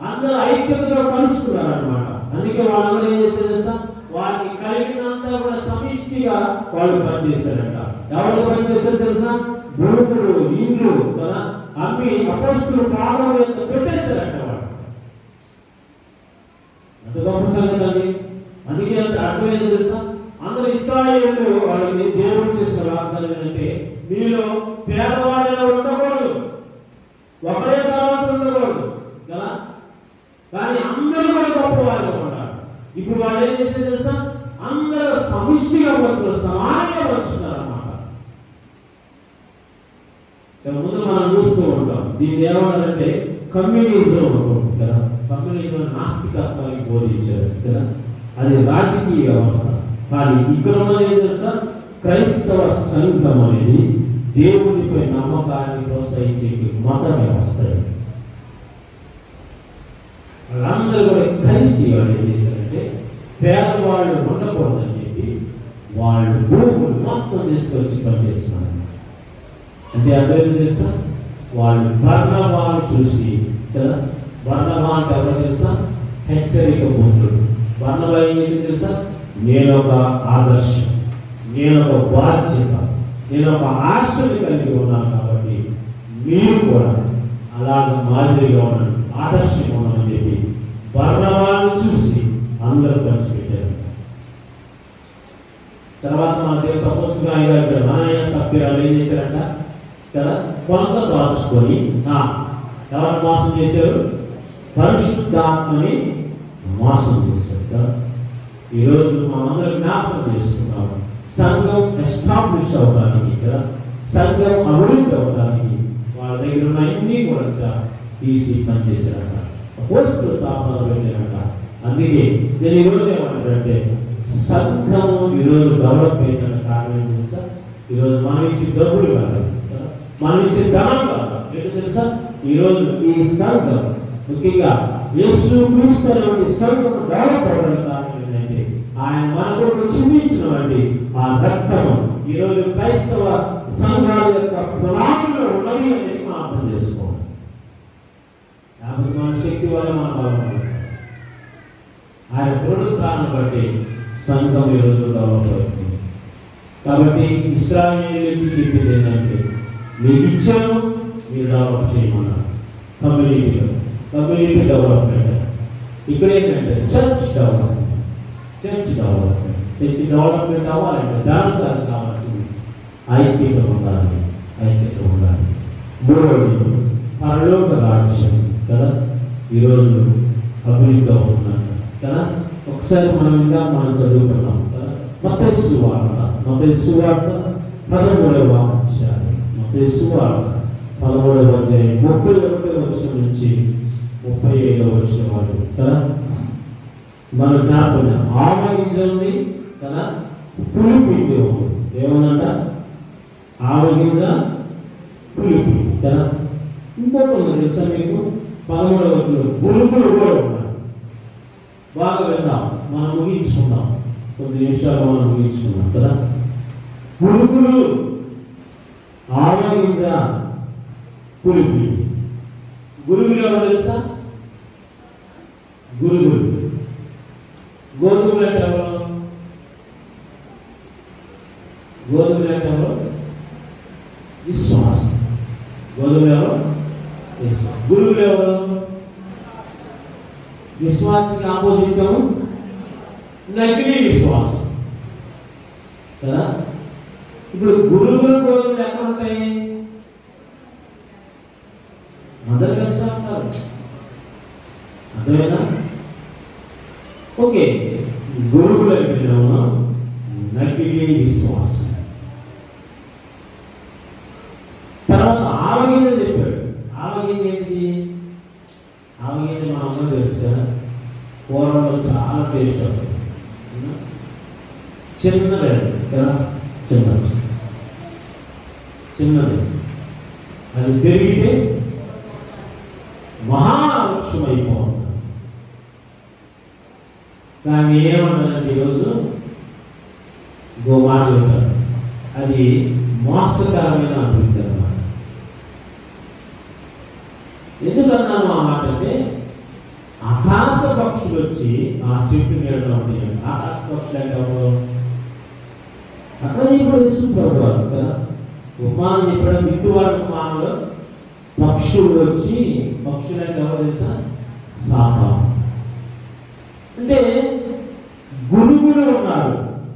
అందరూ ఐక్యతలో కలుసుకున్నారు అనమాట. అందుకే వాళ్ళందరూ ఏం చేస్తారు తెలుసా? వారికి కలిగినంత కూడా సమిష్టిగా వాళ్ళు పనిచేశారంట. ఎవరు పనిచేశారు తెలుసా? భూములు, ఇండ్లు కదా అమ్మి అపోస్తలులు ప్రాణం ఎంత పెట్టేశారంట వాళ్ళు. అంత గొప్ప సంగతి అండి. అందుకే అర్థమైంది తెలుసా? అందరూ ఇశ్రాయేలు వాళ్ళకి దేవుడు చేసిన వాగ్దానం ఏంటంటే, మీలో పేదవాడిలో ఉండకూడదు, ఒకరే తర్వాత ఉండకూడదు కదా. కానీ అందరూ కూడా గొప్పవారిగా ఉంటారు. ఇప్పుడు వాళ్ళు ఏం చేసేది తెలుసా? అందరూ సమిష్టిగా పడుతున్నారు, సమానంగా పడుతున్నారు అన్నమాట. ముందు మనం చూస్తూ ఉంటాం, దీన్ని ఏమంటారంటే కమ్యూనిజం ఉంటుంది కదా. కమ్యూనిజం నాస్తికత్వానికి బోధించారు కదా, అది రాజకీయ వ్యవస్థ. కానీ ఇక్కడ ఉన్నది ఏం తెలుసా? క్రైస్తవ సంఘం అనేది దేవునిపై నమ్మకాన్ని ప్రోత్సహించే మత వ్యవస్థ. వాళ్ళందరూ కూడా కలిసి వాళ్ళు ఏం చేశారంటే, పేదవాళ్ళు ఉండకూడదని చెప్పి వాళ్ళు భూములు మొత్తం తీసుకొచ్చి పనిచేస్తున్నారు. అంటే అర్థం తెలుసా? వాళ్ళు బర్నబాను చూసి కదా, బర్నబా అంటే ఎవరో తెలుసా? హెచ్చరిక బుద్ధుడు. బర్నబా ఏం చేసింది తెలుసా? నేను ఒక ఆదర్శం, నేను ఒక బాధ్యత, నేను ఒక ఆశని కలిగి ఉన్నాను కాబట్టి మీరు కూడా అలాగ మాదిరిగా ఉన్నాను, ఆదర్శంగా ఉన్నామని చెప్పి బర్నబాను చూసి అందరూ పంచిపెట్టారు. తర్వాత మన దేవుడు సపోజ్గా అన్నయ్య సభ్యురాలు ఏం చేశారంట కదా, కొంత దాచుకొని ఎవరు మోసం చేశారు? పరిశుద్ధాత్మని మోసం చేశారు కదా. ఈరోజు మనందరం జ్ఞాపకం చేసుకున్నాం, సంఘం ఎస్టాబ్లిష్ అవడానికి కదా, సంఘం అభివృద్ధి అవడానికి వాళ్ళ దగ్గర ఉన్న అన్ని కూడా తీసి పనిచేశారంట, పోస్టులు తాపలు వెళ్ళారంట. అందుకే నేను ఈరోజు ఏమంటారంటే సంఘము ఈరోజు డెవలప్ అయిందన్న కారణం ఏంటి తెలుసా? ఈరోజు మనం ఇచ్చే డబ్బులు కాదు, మనం ఇచ్చే ధనం కాదు. ఏంటి తెలుసా? ఈరోజు ఈ సంఘం ముఖ్యంగా యేసు క్రీస్తు సంఘం డెవలప్ అవ్వడానికి కారణం ఏంటంటే ఆయన మనకు చూపించినటువంటి ఆ రక్తము ఈరోజు క్రైస్తవ సంఘాల యొక్క పునాదులో ఉన్నది అనేది మనం అర్థం చేసుకోవాలి. కాబట్టి మన శక్తి వల్ల మన బలం ఆయన పునరుద్ధారణ బట్టి సంఘం ఈరోజు డెవలప్ అవుతుంది. కాబట్టి ఇశ్రాయేలీయులకు చెప్పింది ఏంటంటే మీకు ఇచ్చాను, మీరు డెవలప్ చేయమన్నారు. Community development. ఇక్కడ ఏంటంటే చర్చ్ డెవలప్మెంట్ అవ్వాలంటే దానికి అది కావాల్సింది ఐక్యత ఉండాలి. మూడవది పరలోక రాజ్యం కదా ఈరోజు అభివృద్ధి అవుతున్నాను కదా. ఒకసారి మనం చదువుకున్నాం కదా, మత్తయి సువార్త 13వ అధ్యాయం, 13వ అధ్యాయం 31వ వచనం నుంచి 35వ వచనం వరకు కదా. మన జ్ఞాపకం ఆవగింజల్ని కదా, పులిపిండి ఏమనంట, ఆవగింజ పులిపిండి కదా. ఇంకోటి తెలుసా మీకు? 13వ వచనం గురుగులు కూడా ఉన్నాయి. బాగా విందాం, మనం ముగించుకుందాం, కొన్ని నిమిషాలు మనం ముగించుకున్నాం కదా. పురుగులు, ఆవగింజ, పులిపిండి. గురుగులు ఎవరు తెలుసా? గురుగులు. గోధుమలు అంటే ఎవరు? విశ్వాసం. గోధుమలు ఎవరు? గురుగులు ఎవరు? విశ్వాసానికి ఆపోజిట్ నకిలీ విశ్వాసం కదా. ఇప్పుడు గురుగులు గోధుమలు ఎక్కడ ఉంటాయి? అందరు కలిసి ఉంటారు, అర్థమైనా? ఓకే, గురుగులు అయిపోయినా నకిలీ విశ్వాసం. తర్వాత ఆవగింజ చెప్పాడు. ఆవగింజ ఏంటిది? ఆవగింజ మనం అందరూ తెలుసు కదా, కూరలో చాలా టేస్ట్ వస్తుంది. చిన్నది కదా, చిన్నది అది పెరిగితే మహావృక్షం అయిపోతుంది. కానీ ఏమంటారంటే ఈరోజు మాటలు అది మోసకరమైన అభివృద్ధి అన్నమాట. ఎందుకన్నాను ఆ మాట అంటే ఆకాశ పక్షులు వచ్చి ఆ చెట్టు నీడలో ఉంటాయి. ఆకాశ పక్షులు అంటే అక్కడ ఇప్పుడు ఇస్తున్నారు కదా. ఉపమానం చెప్పడం విట్టువాడు ఉపమానంలో పక్షులు వచ్చి, పక్షులు అంటే ఎవరు తెలుసా? సాతాను. అంటే గురుగులు ఉన్నారు,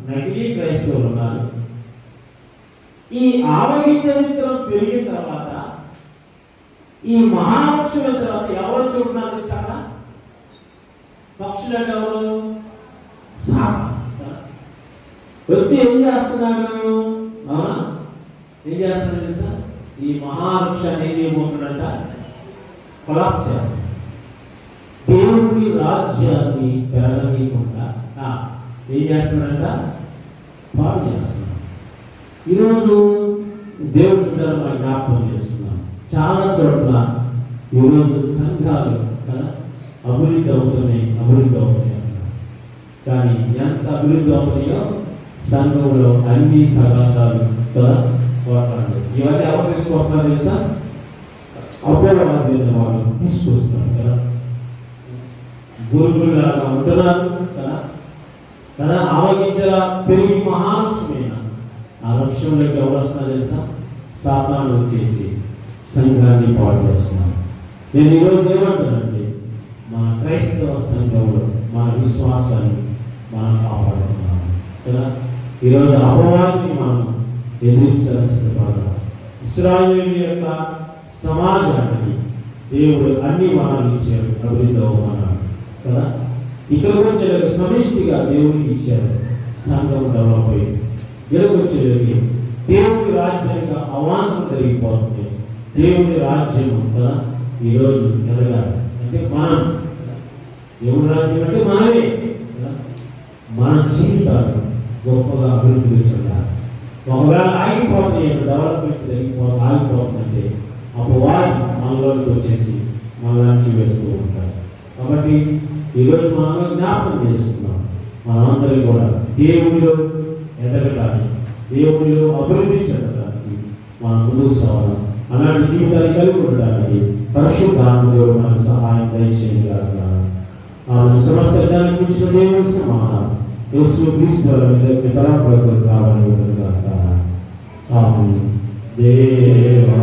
నకిలీ క్రైస్తవులు ఉన్నారు. ఈ ఆవగింజ విత్తనం పెరిగిన తర్వాత ఈ మహావృక్షం తర్వాత ఎవరు చూడన్నారు తెలుసా? పక్షులు అంటే ఎవరు? సాతాను. వచ్చి ఏం చేస్తున్నాడు? ఏం చేస్తున్నాడు తెలుసా? ఈ మహావృక్షాన్ని ఏం చేయబోతున్నాడంట? కొలాప్స్ చేస్తాడు. దేవుడి రాజ్యాన్ని పెరగనీయకుండా ఏం చేస్తున్నాడంట? పాడు చేస్తున్నాడు. ఈరోజు దేవుడి మనం జ్ఞాపకం చేస్తున్నాం. చాలా చోట్ల ఈరోజు సంఘాలు కదా అభివృద్ధి అవుతున్నాయి. కానీ ఎంత అభివృద్ధి అవుతున్నాయో సంఘంలో అన్ని తగాదాలు కదా, పోరాటాలు ఇవన్నీ ఎవరు తీసుకొస్తున్నారు తెలుసా? అపోవాదైన వాళ్ళు తీసుకొస్తున్నారు కదా. గురుగులాగా ఉంటున్నారు కదా. ఆవగింజల పెరిగి మహావృక్షమైన ఆ వృక్షంలోకి ఎవరు వస్తున్నారు తెలుసా? సాతాను వచ్చేసి సంఘాన్ని పాడు చేస్తున్నాను. నేను ఈరోజు ఏమంటానండి, మన క్రైస్తవ సంఘంలో మన విశ్వాసాన్ని మనం కాపాడుతున్నాం కదా. ఈరోజు అపవాదిని మనం ఎదిరించాల్సిన పడదాం. ఇశ్రాయేలు యొక్క సమాజానికి దేవుడు అన్ని వనాలు ఇచ్చారు, అభివృద్ధి అవ్వమన్నాడు కదా. ఇక్కడ వచ్చేది సమిష్టిగా దేవుడికి ఇచ్చారు, సంఘం డెవలప్ అయ్యింది. ఇక్కడికి వచ్చేది దేవుడి రాజ్యంగా అవాంతరం జరిగిపోతుంది. దేవుడి రాజ్యం కదా ఈరోజు ఎదగాలి అంటే మనం, దేవుడి రాజ్యం అంటే మనమే కదా. మన జీవితాలు గొప్పగా అభివృద్ధి చెందాలి. ఒకవేళ ఆగిపోతుంది, డెవలప్మెంట్ ఆగిపోతుందంటే అపవాది మనలోకి వచ్చేసి మనల్ని వేస్తూ ఉంటారు. కాబట్టి ఈరోజు మనం జ్ఞాపకం చేసుకున్నాం, మనమందరం కూడా దేవుడిలో ఎదగటానికి, దేవుడిలో అభివృద్ధి చెందడానికి మనం ముందుకు సాగాలి. అలాంటి జీవితాన్ని కలిగి ఉండడానికి పరిశుద్ధాత్మ దేవుడు మనకు సహాయం దయచేయగలగాలి. సమస్త దానికి మించిన దేవుడి సమానం యేసు క్రీస్తు వారి తలంపులకు కావాలని ఉండగాక. ఆమేన్. దేవా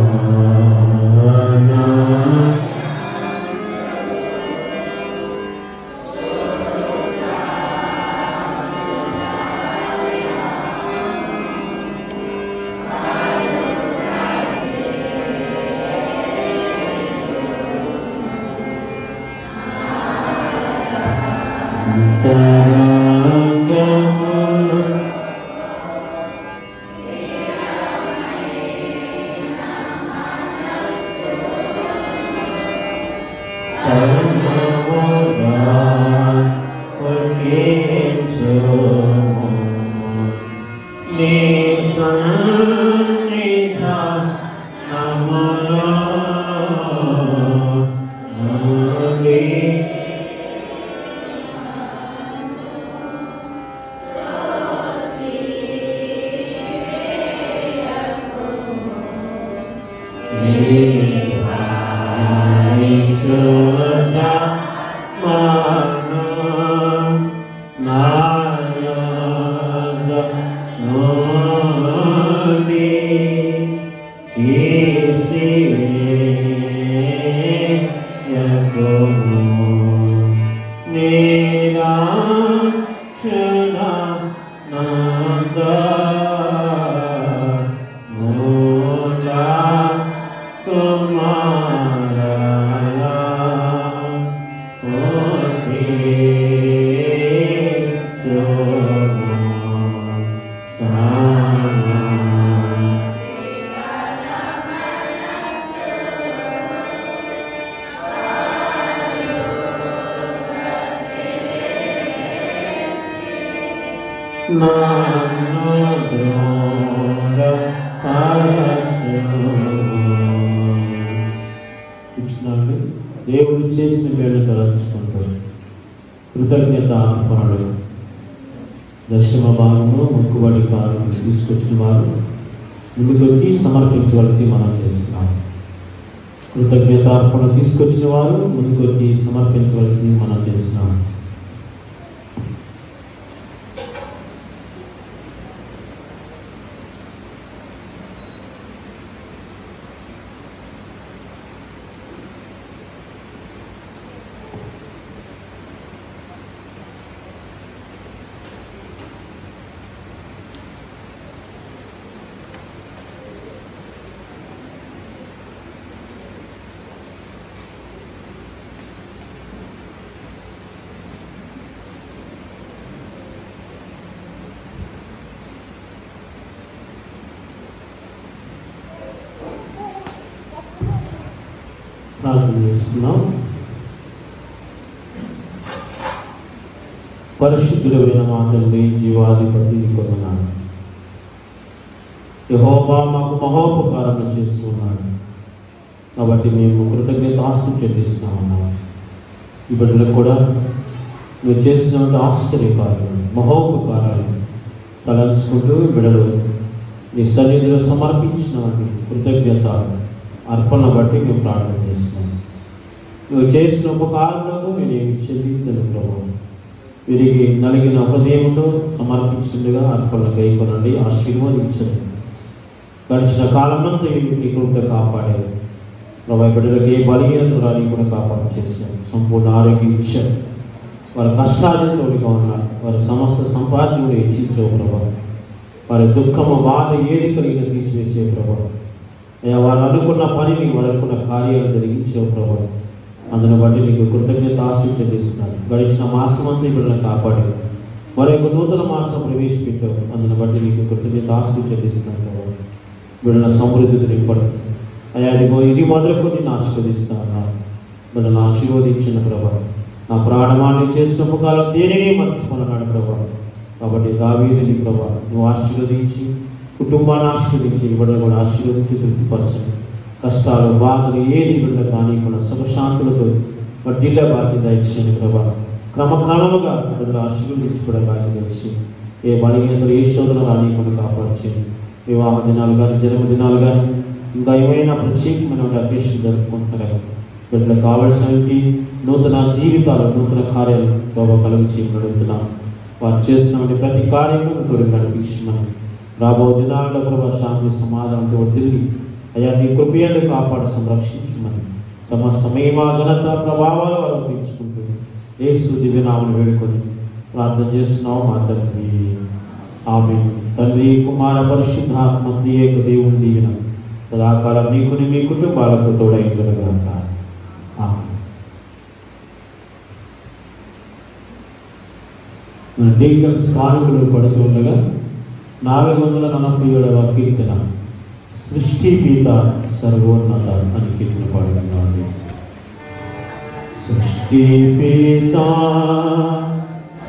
దేవుడు చేసిన మేలు తలంచుకుంటాడు. కృతజ్ఞత అర్పణలు దశమ భాగంలో మొక్కుబడి కానుకలు తీసుకొచ్చిన వారు ముందుకొచ్చి సమర్పించవలసి మనం చేస్తున్నాం. కృతజ్ఞత అర్పణ తీసుకొచ్చిన వారు ముందుకొచ్చి సమర్పించవలసి మనం చేస్తున్నాం. ప్రార్థన చేసుకున్నాం. పరిశుద్ధుడైన మా తండ్రి, జీవాధిపతి కొన్నాను. యెహోవా మాకు మహోపకారం చేస్తున్నాడు కాబట్టి మేము కృతజ్ఞతాస్తుతులు చెల్లిస్తున్నాము. ఈ బిడ్డలకు కూడా మీరు చేసినటువంటి ఆశ్చర్యకార్యాలు, మహోపకారాలు తలంచుకుంటూ బిడ్డలు నీ సన్నిధిలో సమర్పించినటువంటి కృతజ్ఞత అర్పణ బట్టి మేము ప్రార్థన చేస్తున్నాం. నువ్వు చేసిన ఉపకారంలో నేను చెల్లించను ప్రభు. వీరికి నలిగిన హృదయంతో సమర్పించిందిగా అర్పణ గైకొనండి, ఆశీర్వదించండి. గడిచిన కాలమంతా నీ కృప కాపాడారు. ప్రభా బిడ్డలకు ఏ బలహీనత రాని కూడా కాపాడు చేశారు. సంపూర్ణ ఆరోగ్యం ఇచ్చారు. వారి కష్టాలకు తోడుగా ఉన్నారు. వారి సమస్త సంపాదన కూడా హెచ్చించవు ప్రభా. వారి దుఃఖము బాధ ఏది కలిగిన తీసివేసే ప్రభా. అయ్యా వారు అనుకున్న పనిని, వారు అనుకున్న కార్యాలు జరిగించేవు ప్రభా. అందుని బట్టి నీకు కృతజ్ఞత ఆస్తులు చెల్లిస్తున్నాను. గడిచిన మాసం అంతా బిడ్డలను కాపాడు. మరొక నూతన మాసం ప్రవేశపెట్టావు. అందుని బట్టి నీకు కృతజ్ఞత ఆస్తులు చెల్లిస్తున్నాను ప్రభా. బిడ్డల సమృద్ధిని నింపడు. అయ్యా ఇదిగో ఇది మొదలుకొని నేను ఆశీర్వదిస్తాను. బిడ్డలను ఆశీర్వదించిన ప్రభా. నా ప్రాణమాన్ని చేసిన ముఖాలు దేనిని మర్చిపోన్నాడు ప్రభా. కాబట్టి దావీదుని ప్రభా నువ్వు ఆశీర్వదించి, కుటుంబాన్ని ఆశీర్వదించి, బిడ్డలు కూడా ఆశీర్వదించి తృప్తిపరచండి. కష్టాలు బాధలు ఏది బిడ్డ కానీ మన సుఖశాంతులతో వర్ధిల్ల బాధ్యత ఇచ్చాను ప్రభా. క్రమక్రమముగా బిడ్డలు ఆశీర్వదించుకోవడం బాధ్యత ఇచ్చి, ఏ బలహీనతలు ఏ శోధనలు అని మనం కాపాడుచేయండి. వివాహ దినాలు కానీ, జన్మదినాలు కానీ, ఇంకా ఏమైనా ప్రత్యేకమైన అభ్యర్థులు జరుపుకుంటున్నారు. బిడ్డలకు కావలసినటువంటి నూతన జీవితాలు, నూతన కార్యాలు ప్రభావ కలుగు చేయమని అడుగుతున్నాం. వారు చేస్తున్న ప్రతి కార్యము తోడు నడిపించమని, రాబో దినాల్లో ప్రభావ శాంతి సమాధానంతో వదిలి అయ్యా నీ కృపయను కాపాడు సంరక్షించమని సమస్త మహిమా ఘనత ప్రభావాలు వారు పెంచుకుంటూ యేసు దివ్యనామను వేడుకొని ప్రార్థన చేస్తున్నాం మా తండ్రి. ఆమేన్. తండ్రి, కుమార, పరిశుద్ధాత్మ ఏక దేవుని దీవెన సదాకాలం నీకుని మీ కుటుంబాలకు తోడైండుగాక. ఆమేన్. డీకన్స్ కానుకలు పడుతుండగా 447వ కీర్తన సృష్టి పిత సర్వోన్నత అని కీర్తన పాడుతున్నాడు. సృష్టి పిత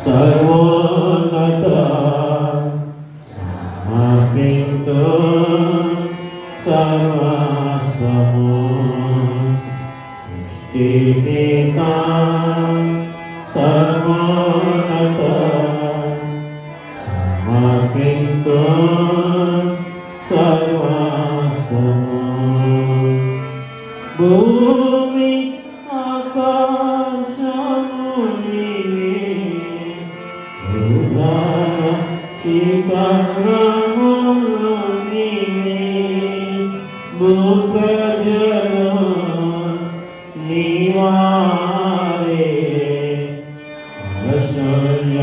సర్వోన్నత సమర్పితు సర్వస్వము. సృష్టి పిత సర్వోన్నత సమర్పితు సర్వస్వము. భూమి ఆకాశము నీవే, భూధార శిఖరములు నీవే, భూప్రజలు నీవారే, ఐశ్వర్య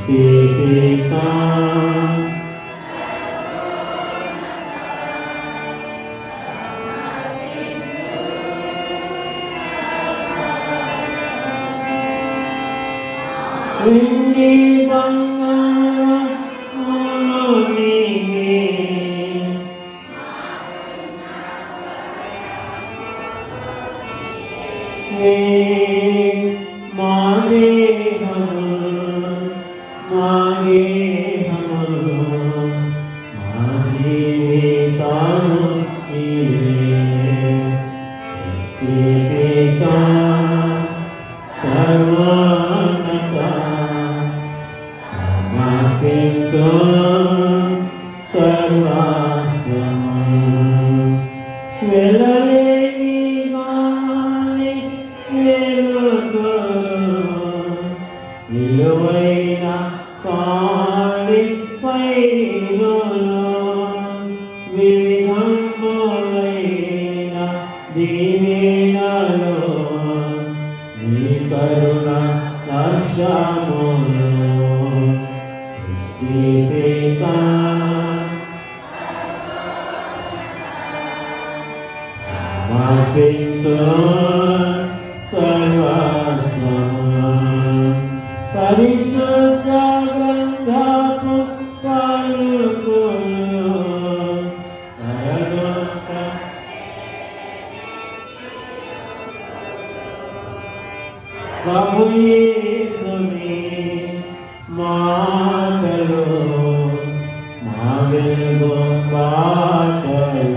సృష్టిపితా వెండి బంగారములు నీవే, మా దేహములు మా దేహములు మా జీవితాలు నీవే. సృష్టిపితా సర్వోన్నత సమర్పితు సర్వస్వము. వెలలేని గాలి వెలుగులు, నిలువైన కాడి పైరులు, వివిధములైన దీవెనలు, నీ కరుణ వర్షములు. సృష్టిపితా సమర్పితు సర్వస్వము. పరిశుద్ధ గ్రంథపు పలుకులు పరలోక ప్రభు యేసుని మాటలు, మా వెలుగు బాటలు.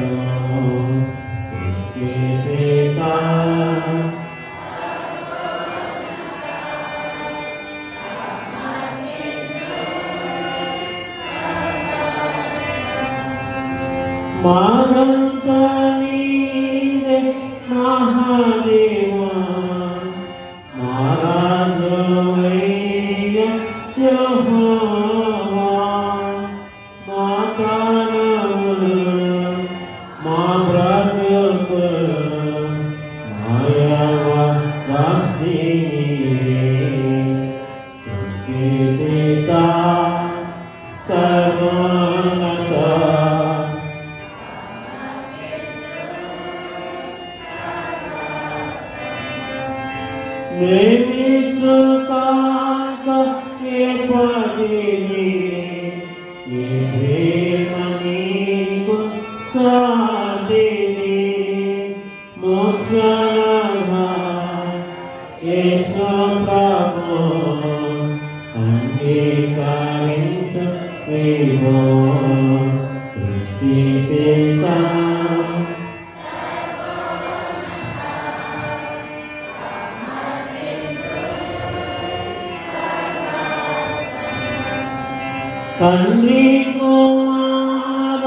సృష్టిపితా మానంతా నీవే మహాదేవా, మహారాజువయ్య యెహోవా. మా ప్రాణములు తండ్రి కుమార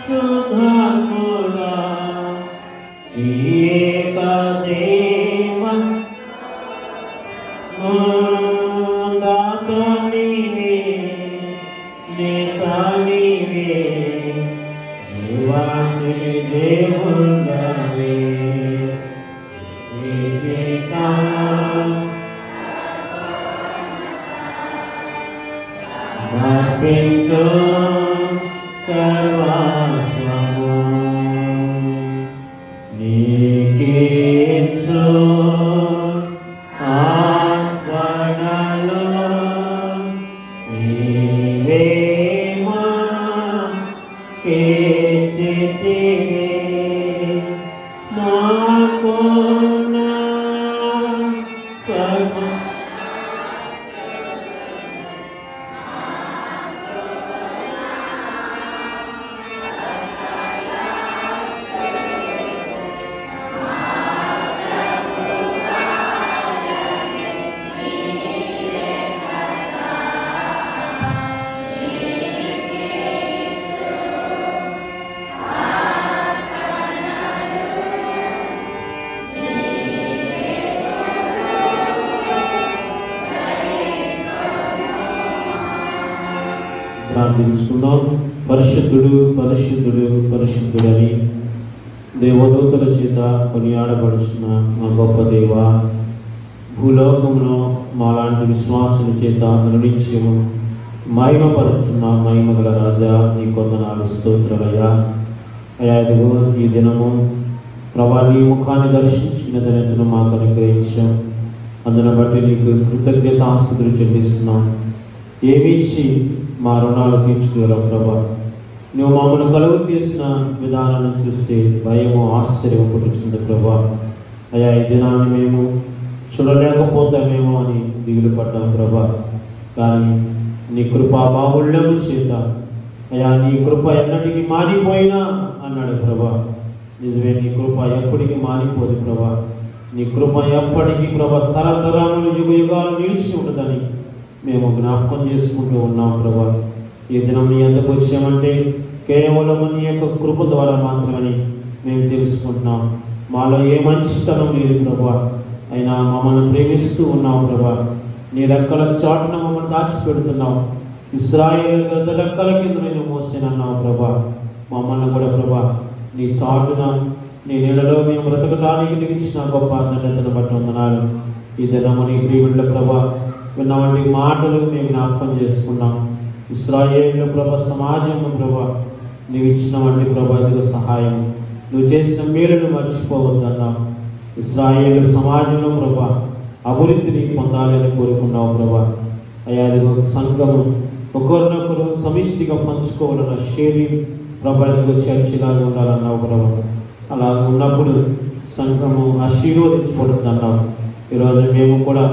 సుధాముడా ఏక దేవ దాత నీవే నేత నీవే జీవాన్ని దేవుడవే Pintu terwasmu nikitsu apanalu iwema kecitime makona sama ప్రార్థించుకుందాం. పరిశుద్ధుడు పరిశుద్ధుడు పరిశుద్ధుడని దేవదూతల చేత కొనియాడబడుచున్న మా గొప్ప దేవ, భూలోకంలో మాలాంటి విశ్వాసుల చేత అనునిత్యము మహిమపరుచున్న మహిమగల రాజా, నీ కొందనాలు స్తోత్రాలయ్యా. అయ్యా, ఇదిగో ఈ దినము ప్రభా నీ ముఖాన్ని దర్శించిన దినను మాకు అనుగ్రహించాం. అందును బట్టి నీకు కృతజ్ఞతాస్తుతులు చెల్లిస్తున్నాం. ఏమిచ్చి మా రుణాలు తీర్చుకోగలవు ప్రభా. నువ్వు మమ్మల్ని కలుగు చేసిన విధానాన్ని చూస్తే భయము ఆశ్చర్యం పుట్టుతుంది ప్రభా. అయ్యా, ఈ దినాన్ని మేము చూడలేకపోతామేమో అని దిగులు పడ్డాం ప్రభా. కానీ నీ కృపా బాహుళ్యము చేత అయ్యా, నీ కృప ఎన్నటికీ మారిపోయినా అన్నాడు ప్రభా. నిజమే, నీ కృప ఎప్పటికీ మారిపోదు ప్రభా. నీ కృప ఎప్పటికీ ప్రభా తరతరాలు యుగ యుగాలు నిలిచి ఉండదని మేము జ్ఞాపకం చేసుకుంటూ ఉన్నాం ప్రభా. ఈ దినం నీ ఎందుకు వచ్చామంటే కేవలం నీ యొక్క కృప ద్వారా మాత్రమని మేము తెలుసుకుంటున్నాం. మాలో ఏ మంచితనం లేదు ప్రభా, అయినా మమ్మల్ని ప్రేమిస్తూ ఉన్నావు ప్రభా. నీ రెక్కల చాటున మమ్మల్ని దాచిపెడుతున్నావు. ఇశ్రాయేలు గత రెక్కల కింద నేను మోసానన్నావు ప్రభా. మమ్మల్ని కూడా ప్రభా నీ చాటున నీ నీడలో మేము బ్రతకడానికి నీకు ఇచ్చిన గొప్ప ధన్యతను బట్టి వందనాలు. ఈ దినము నీ ప్రియుల ప్రభా విన్నవంటి మాటలు మేము జ్ఞాపకం చేసుకున్నాం. ఇశ్రాయేలు ప్రభ సమాజము ప్రభా నువ్వు ఇచ్చిన వంటి ప్రభా ఇదిగో సహాయం, నువ్వు చేసిన మేలును మర్చిపోవద్దన్నావు. ఇశ్రాయేలు సమాజంలో ప్రభా అభివృద్ధిని పొందాలని కోరుకున్నావు ప్రభా. అయ్యా, ఇదిగో సంఘము ఒకరినొకరు సమిష్టిగా పంచుకోవాలన్న శైలి ప్రభా ఇదిగో చర్చిలాగా ఉండాలన్నావు ప్రభా. అలా ఉన్నప్పుడు సంఘము ఆశీర్వదించబడుతుందన్నావు. ఈరోజు మేము కూడా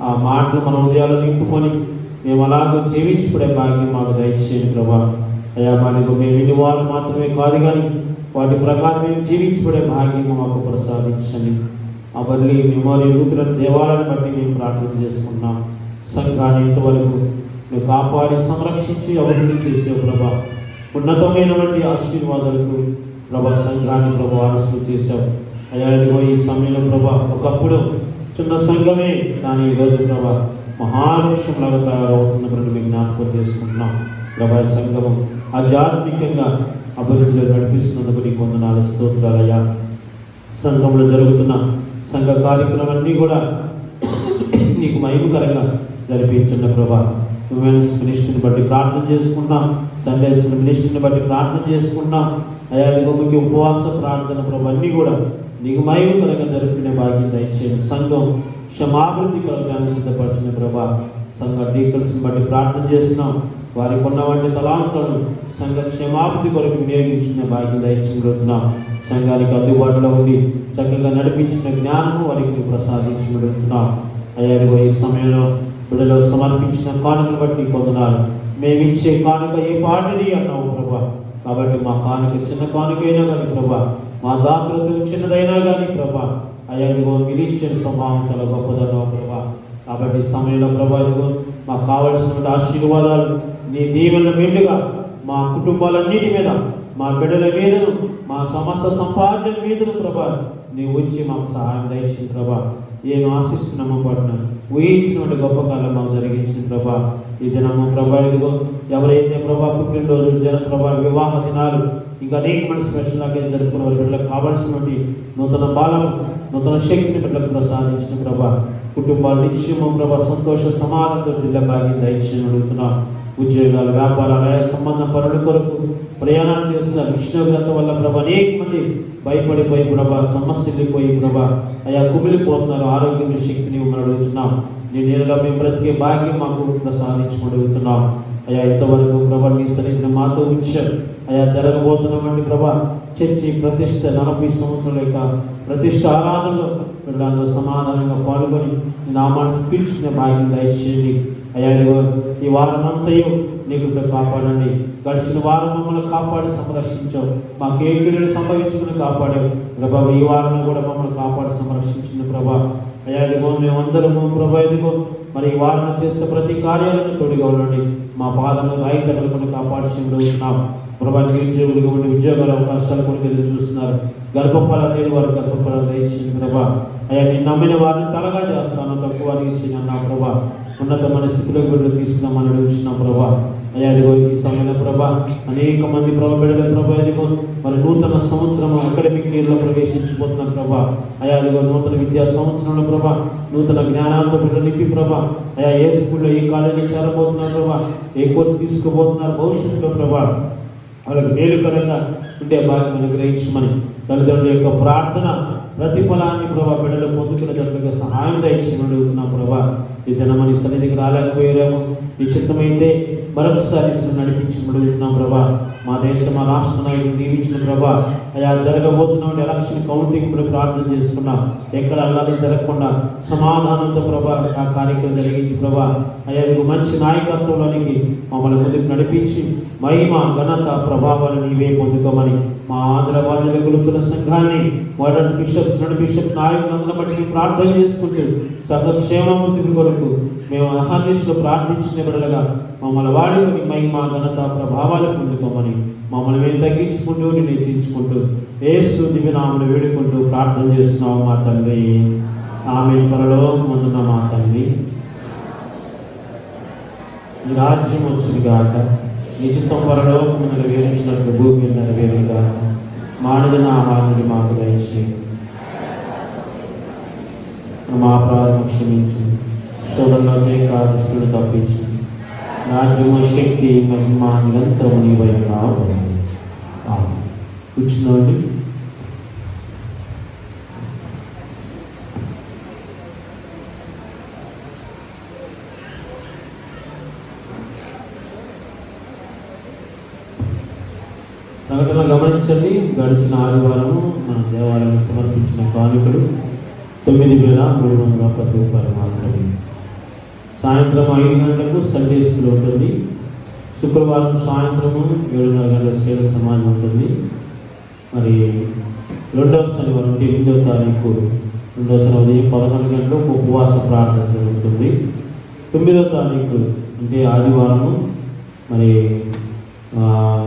ఆ మాటలు మన హృదయాలు నింపుకొని మేము అలాగ జీవించుకునే భాగ్యం మాకు దయచేయండి ప్రభా. అయ్యా, మనకు మేము ఇన్ని వారు మాత్రమే కాదు కానీ వాటి ప్రకారం మేము జీవించుకునే భాగ్యం మాకు ప్రసాదించండి. ఆ బదిలీ మెమోరీ నూతన దేవాలను బట్టి మేము ప్రార్థన చేసుకున్నాం. సంఘాన్ని ఇంతవరకు నువ్వు కాపాడి సంరక్షించి అభివృద్ధి చేసే ప్రభా. ఉన్నతమైనటువంటి ఆశీర్వాదాలకు ప్రభా సంఘాన్ని ప్రభా వారసులు చేశావు. అయ్యా, ఇదిగో ఈ సమయంలో ప్రభా ఒకప్పుడు చిన్న సంఘమే కానీ ఈరోజు ప్రభా మహావృక్షంలాగా తయారవుతున్నప్పుడు మేము జ్ఞాపకం చేసుకుంటున్నాం ప్రభా. సంఘము ఆధ్యాత్మికంగా అభివృద్ధిలో నడిపిస్తున్నందుకు నీకు వందనాలు స్తోత్రాలయ్యా. సంఘంలో జరుగుతున్న సంఘ కార్యక్రమాలన్నీ కూడా నీకు మహిమకరంగా జరిపించండి ప్రభా. ఉమెన్స్ మినిస్ట్రీని బట్టి ప్రార్థన చేసుకున్నాం, సండే స్కూల్ మినిస్ట్రీని బట్టి ప్రార్థన చేసుకున్నాం. అయా నీకు ఉపవాస ప్రార్థన ప్రభా అన్నీ కూడా నీకు మహిమకరంగా జరుపుకునే భాగ్యం దయచేయండి. సంఘం క్షమాభివృద్ధి కలగడానికి సిద్ధపరిచిన ప్రభా. సంఘ డీకల్స్ని బట్టి ప్రార్థన చేస్తున్నాం. వారికి ఉన్నవంటి తలాంతులను సంఘ క్షేమాభివృద్ధి కొరకు వినియోగించిన భాగ్యం దయచేయగలుగుతున్నాం. సంఘానికి అందుబాటులో ఉండి చక్కగా నడిపించిన జ్ఞానము వారికి ప్రసాదించగలుగుతున్నాం. అయ్యా ఈ సమయంలో బిడ్డలో సమర్పించిన కానుకను బట్టి పొందనాలు. మేమిచ్చే కానుక ఏ పాటిది అన్నావు ప్రభా. కాబట్టి మా కానుక చిన్న కానుకైనా కానీ ప్రభా, మా దాతృత్వం చిన్నదైనా కానీ ప్రభా, అయ్యా మీరు ఇచ్చిన స్వభావం చాలా గొప్పదన్నావు ప్రభా. కాబట్టి ఈ సమయంలో ప్రభా మాకు కావలసినటువంటి ఆశీర్వాదాలు నీ దీవెన మెండుగా మా కుటుంబాలన్నిటి మీద, మా బిడ్డల మీదను, మా సమస్త సంపాదన మీదను ప్రభా నీవు వచ్చి మాకు సహాయం దయచేసి ప్రభా. ఏమి ఆశిస్తున్నామో పడిన ఊహించినటువంటి గొప్ప కాలం మాకు జరిగించిన ప్రభా. ఈ దినము ప్రభా ఎవరైతే ప్రభా పుట్టినరోజు ప్రభా వివాహ దినాలు ఇంకా అనేకమైన స్పెషల్గా జరుపుకున్న వారి బిడ్డలకు కావాల్సినటువంటి నూతన బాలం, నూతన శక్తిని బిడ్డలకు ప్రసాదించిన ప్రభా. కుటుంబాల నిత్యము ప్రభా సంతోష సమానంతో జిల్లా భాగ్యం దయచేసి అడుగుతున్నాం. ఉద్యోగాలు, వ్యాపారాలు, ఆయా సంబంధ పనుల కొరకు ప్రయాణాలు చేస్తున్నారు. ఉష్ణోగ్రత వల్ల ప్రభా అనేక మంది భయపడిపోయి ప్రభా, సమస్యలిపోయి ప్రభా అయా కుమిలిపోతున్నారు. ఆరోగ్యం శక్తిని ఇవ్వమని అడుగుతున్నాం. నీ నీళ్ళలో మేము బ్రతికే భాగ్యం మాకు ప్రసాదించమని అడుగుతున్నాం. అయా ఇంతవరకు ప్రభా నీ సన్నిధిని మాతో ఉంచారు. అయా జరగబోతున్నటువంటి ప్రభా చర్చి ప్రతిష్ట 40 సంవత్సరాల యొక్క ప్రతిష్ట ఆరాధనలో పిల్లలందరూ సమాధానంగా పాల్గొని నామాన్ని పిలుచుకునే భాగ్యం దయచేయండి. అయ్యా ఈ వారం అంతయు నీకు కాపాడండి. గడిచిన వారం మమ్మల్ని కాపాడి సంరక్షించావు. మాకు ఏ కీడులు సంభవించుకుని కాపాడావు ప్రభా. ఈ వారం కూడా మమ్మల్ని కాపాడి సంరక్షించింది ప్రభా. అయ్యా మేమందరము ప్రభా మరి ఈ వారం చేసే ప్రతి కార్యాలను తోడుగా ఉండండి. మా పాదము రాయితలు కొన్ని కాపాడుతున్నాం ప్రభా. నిరుద్యోగులుగా ఉండి ఉద్యోగాల అవకాశాలు కొన్ని ఎదురు చూస్తున్నారు. గర్భఫలం లేని వారు గర్భఫలం దయచేయండి ప్రభా. అయ్యా నేను నమ్మిన వారిని తలగా చేస్తాను, తక్కువ వారికి ఇచ్చిన నా ప్రభా. ఉన్నతమైన స్థితిలో బిడ్డలు తీసుకున్నామని అడుగుతున్నాం ప్రభా. అయ్యా ఈ సమయంలో ప్రభా అనేక మంది ప్రభా బిడ్డల ప్రభా మరి నూతన సంవత్సరం అకాడమిక్ ఇయర్లో ప్రవేశించిపోతున్నారు ప్రభా. అయ్యా నూతన విద్యా సంవత్సరంలో ప్రభా నూతన జ్ఞానాలతో బిడ్డలు నింపి ప్రభా. అయ్యా ఏ స్కూల్లో ఏ కాలేజీ చేరబోతున్నారు ప్రభా, ఏ కోర్సు తీసుకోబోతున్నారు భవిష్యత్తులో ప్రభా వాళ్ళకి మేలుకరంగా ఉండే భాగ్యం అనుగ్రహించమని తల్లిదండ్రుల యొక్క ప్రార్థన ప్రతిఫలాన్ని ప్రభా బిడ్డలు పొందుకునే జరుగుగా సహాయం దయచేయమని అడుగుతున్నాం ప్రభా. ఈ దినమని సన్నిధికి రాలేకపోయారేమో, ఈ చిత్తమైతే మరొకసారి నడిపించమని అడుగుతున్నాం ప్రభా. మా దేశం, మా రాష్ట్ర నాయకులు దీవించిన ప్రభా. అయా జరగబోతున్న ఎలక్షన్ కౌంటింగ్ కూడా ప్రార్థన చేసుకున్నాం. ఎక్కడ అల్లాది జరగకుండా సమాధానంతో ప్రభా ఆ కార్యక్రమం జరిగించి ప్రభా. అయ్యా మంచి నాయకత్వంలోనికి మమ్మల్ని ముందుకు నడిపించి మహిమ, ఘనత, ప్రభావాలు నీవే పొందుకోమని మా ఆంధ్రబాద్లో కొలుతున్న సంఘాన్ని మోడర్న్ బిషప్స్, బిషప్ నాయకులందరూ బట్టి ప్రార్థన చేసుకుంటూ సర్వక్షేమమూర్తి కొరకు మేము అహర్నిశలో ప్రార్థించిన బిడ్డలుగా మమ్మల్ని వాడుకొని మహిమ, ఘనత, ప్రభావాలు పొందుకోమని మమ్మల్ని మేము తగ్గించుకుంటూ నిర్చించుకుంటూ యేసు దివ్యనామమున వేడుకుంటూ ప్రార్థన చేస్తున్నాము మా తండ్రి. ఆమె పరలోకమందున్న మా తండ్రి, నీ రాజ్యం వచ్చును గాక, నీ చిత్తం పరలోకమున నెరవేర్చినట్లు భూమి మీద నెరవేరును గాక. మానవుని ఆహారాన్ని మాకు దయచేయి, మా అపరాధం క్షమించు, శోధనలోనే కాదులను తప్పించు. రాజ్యము, శక్తి, మహిమ నిరంతరము నీవై ఉన్నావు. కూర్చున్నాండి. సంఘటన గమనించండి. గడిచిన ఆదివారము మన దేవాలయం సమర్పించిన కానుకలు 9,310 రూపాయలు మాత్రమే. సాయంత్రం 5 గంటలకు సండే స్కూల్ ఉంటుంది. శుక్రవారం సాయంత్రము 7:30 గంటల సేవ సమాజం ఉంటుంది. మరి రెండవ శనివారం అంటే 8వ తారీఖు రెండవ శనివారం ఉదయం 11 గంటలకు ఉపవాస ప్రార్థన జరుగుతుంది. 9వ తారీఖు అంటే ఆదివారము మరి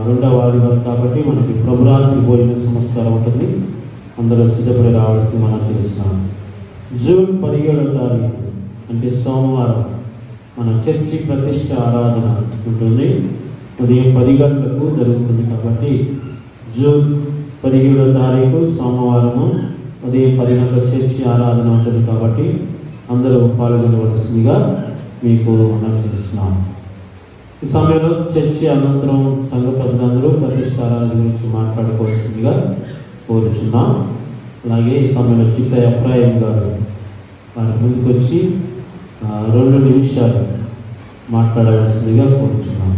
రెండవ ఆదివారం కాబట్టి మనకి ప్రభురాత్రి భోజన సంస్కారం ఉంటుంది. అందరూ సిద్ధపడి రావాల్సి మనం చేస్తున్నాం. జూన్ 17వ తారీఖు అంటే సోమవారం మన చర్చి ప్రతిష్ట ఆరాధన ఉంటుంది. ఉదయం 10 గంటలకు జరుగుతుంది. కాబట్టి జూన్ 17వ తారీఖు సోమవారము ఉదయం 10 గంటల చర్చి ఆరాధన ఉంటుంది. కాబట్టి అందరూ పాల్గొనవలసిందిగా మీకు చేస్తున్నాను. ఈ సమయంలో చర్చి అనంతరం సంఘ పెద్దలందరూ ప్రతిష్టారాధన గురించి మాట్లాడుకోవాల్సిందిగా కోరుచున్నాం. అలాగే ఈ సమయంలో చిత్త ఎఫ్రాయిం గారు వారి ముందుకు వచ్చి 2 నిమిషాలు మాట్లాడవలసిందిగా కోరుచున్నాం.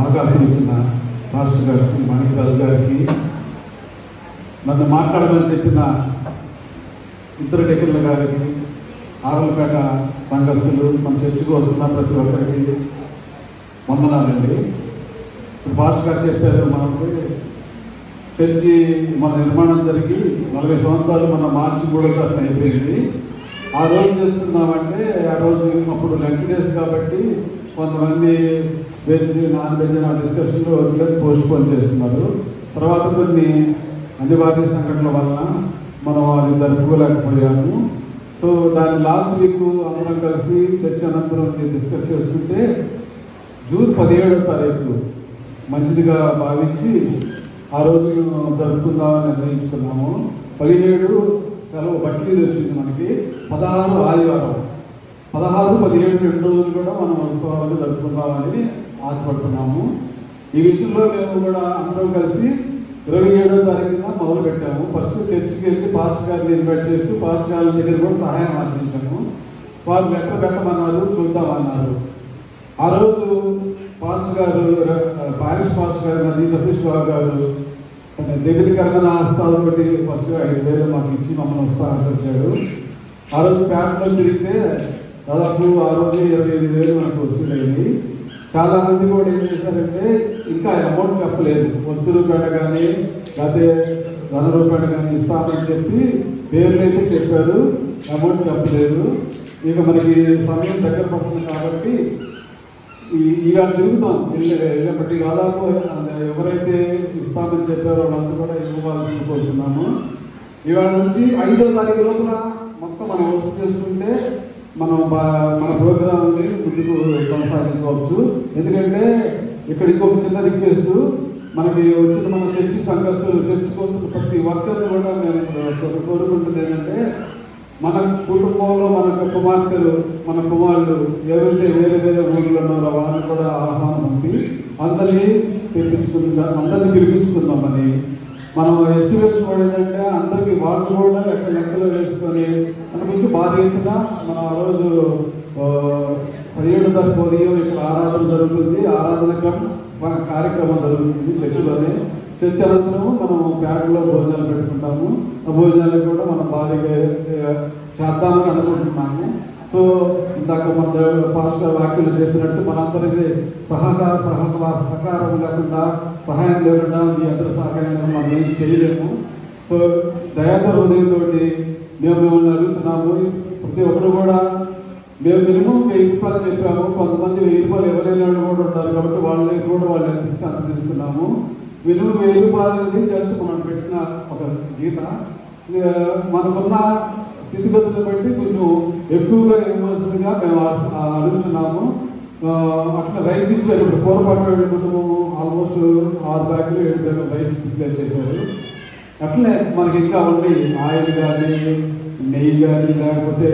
అవకాశం ఇచ్చిన మాస్టర్ గారు శ్రీ మాణిక్రాజు గారికి, నన్ను మాట్లాడమని చెప్పిన ఇద్దరు డెకర్ల గారికి, ఆరులపేట సంఘస్థులు, మన చర్చికి వస్తున్న ప్రతి ఒక్కరికి వందనాలండి. ఇప్పుడు మాస్టర్ గారు చెప్పారు, మనకు చర్చి మన నిర్మాణం జరిగి 40 సంవత్సరాలు మన మార్చి 3వ తారీఖున అయిపోయింది. ఆ రోజు చేస్తున్నామంటే ఆ రోజు అప్పుడు వెంకటేష్ కాబట్టి కొంతమంది వెజ్ నాన్ వెజ్ డిస్కషన్లో వదిలేదు పోస్ట్పోన్ చేస్తున్నారు. తర్వాత కొన్ని అనివార్య సంఘటనల వలన మనం అది జరుపుకోలేకపోయాము. సో దాని లాస్ట్ వీక్ అందరం కలిసి చర్చ అనంతరం డిస్కస్ చేసుకుంటే జూన్ 17వ తారీఖు మంచిదిగా భావించి ఆ రోజు జరుపుకుందామని నిర్ణయించుకున్నాము. 17 సెలవు బక్రీద్ వచ్చింది మనకి, 16 ఆదివారం, 16, 17 2 రోజులు కూడా మనం ఉత్సవాలు జరుపుకుందామని ఆశపడుతున్నాము. ఈ విషయంలో మేము కూడా అందరం కలిసి 27వ తారీఖున మొదలు పెట్టాము. ఫస్ట్ చర్చికి వెళ్ళి పాస్టర్ గారిని ఇన్వైట్ చేస్తూ పాస్టర్ గారి దగ్గర కూడా సహాయం ఆర్జించాము. వారు లెటర్ పెట్టమన్నారు, చూద్దామన్నారు. ఆ రోజు పాస్టర్ గారు, పారిష్ పాస్టర్ గారు నది సతీష్ బాబు గారు దగ్గర కన్నా హస్తాలు బట్టి ఫస్ట్ 5,000 మాకు ఇచ్చి మమ్మల్ని ఉత్సాహం వచ్చాడు. ఆ రోజు పేటలో తిరిగితే దాదాపు ఆ రోజు 25,000 మనకు వస్తున్నాయి. చాలా మంది కూడా ఏం చేశారంటే ఇంకా అమౌంట్ చెప్పలేదు, వస్తు రూపాయలు కానీ లేకపోతే ధన రూపాయలు కానీ ఇస్తామని చెప్పి పేర్లు అయితే చెప్పారు, అమౌంట్ చెప్పలేదు. ఇక మనకి సమయం దగ్గర పడుతుంది కాబట్టి ఇవాళ తిరుగుతాం వెళ్ళినప్పటికీ దాదాపు ఎవరైతే ఇస్తామని చెప్పారో వాళ్ళంతా కూడా ఇవ్వాలని కోరుతున్నాము. ఇవాళ నుంచి 5వ తారీఖు లోపల మొత్తం మనం వర్క్ చేసుకుంటే మనం మన ప్రోగ్రామ్ని ముందుకు కొనసాగించవచ్చు. ఎందుకంటే ఇక్కడ ఇంకొక చిన్న రిక్వెస్ట్, మనకి వచ్చిన మన చర్చి సంఘస్థులు, చర్చి కోసం ప్రతి ఒక్కరిని కూడా మేము కోరుకుంటుంది ఏంటంటే, మన కుటుంబంలో మన కుమార్తెలు, మన కుమారులు ఎవరైతే వేరే వేరే ఊళ్ళో ఉన్నారో వాళ్ళని కూడా ఆహ్వానం పంపి అందరినీ పిలిపించుకుందామని మనం ఎస్టిమేషన్ కూడా ఏంటంటే అందరికీ వాళ్ళు కూడా లెక్కలో వేసుకొని మన కొంచెం భారీ ఎత్తున మన ఆ రోజు 17వ తారీఖు ఉదయం ఇక్కడ ఆరాధన జరుగుతుంది. ఆరాధన కార్యక్రమం జరుగుతుంది చర్చిలోనే. చర్చ అనంతరం మనం పేటలో భోజనాలు పెట్టుకుంటాము. ఆ భోజనాలు కూడా మనం భారీగా చేద్దామని అనుకుంటున్నాము. సో ఇందాక మన పాస్టర్ వాక్యులు చెప్పినట్టు మనందరికీ సహకారం లేకుండా, సహాయం లేకుండా మీ అందరి సహాయం మనం ఏం చేయలేము. సో దయాకర హృదయంతో మేము మిమ్మల్ని అడుగుతున్నాము. ప్రతి ఒక్కరు కూడా మేము మినిమం 1000 రూపాయలు చెప్పాము. కొంతమంది 1000 రూపాయలు ఇవ్వలేని వాళ్ళు కూడా ఉంటారు కాబట్టి వాళ్ళకి కూడా వాళ్ళు ఎంత ఇస్తే అంత తీసుకున్నాము. మినిమం 1000 రూపాయలు అనేది జస్ట్ మనం పెట్టిన ఒక గీత. మనకున్న స్థితిగతులను బట్టి కొంచెం ఎక్కువగా ఇవ్వాల్సిందిగా మేము అడుగుతున్నాము. అట్లా రైస్ ఇచ్చారు. ఇప్పుడు పూర్వపట్ల కుటుంబము ఆల్మోస్ట్ 6 బ్యాగులు 7 బ్యాగులు రైస్ డిక్లేర్ చేశారు. అట్లనే మనకి ఇంకా ఉన్నాయి, ఆయిల్ కానీ నెయ్యి కానీ లేకపోతే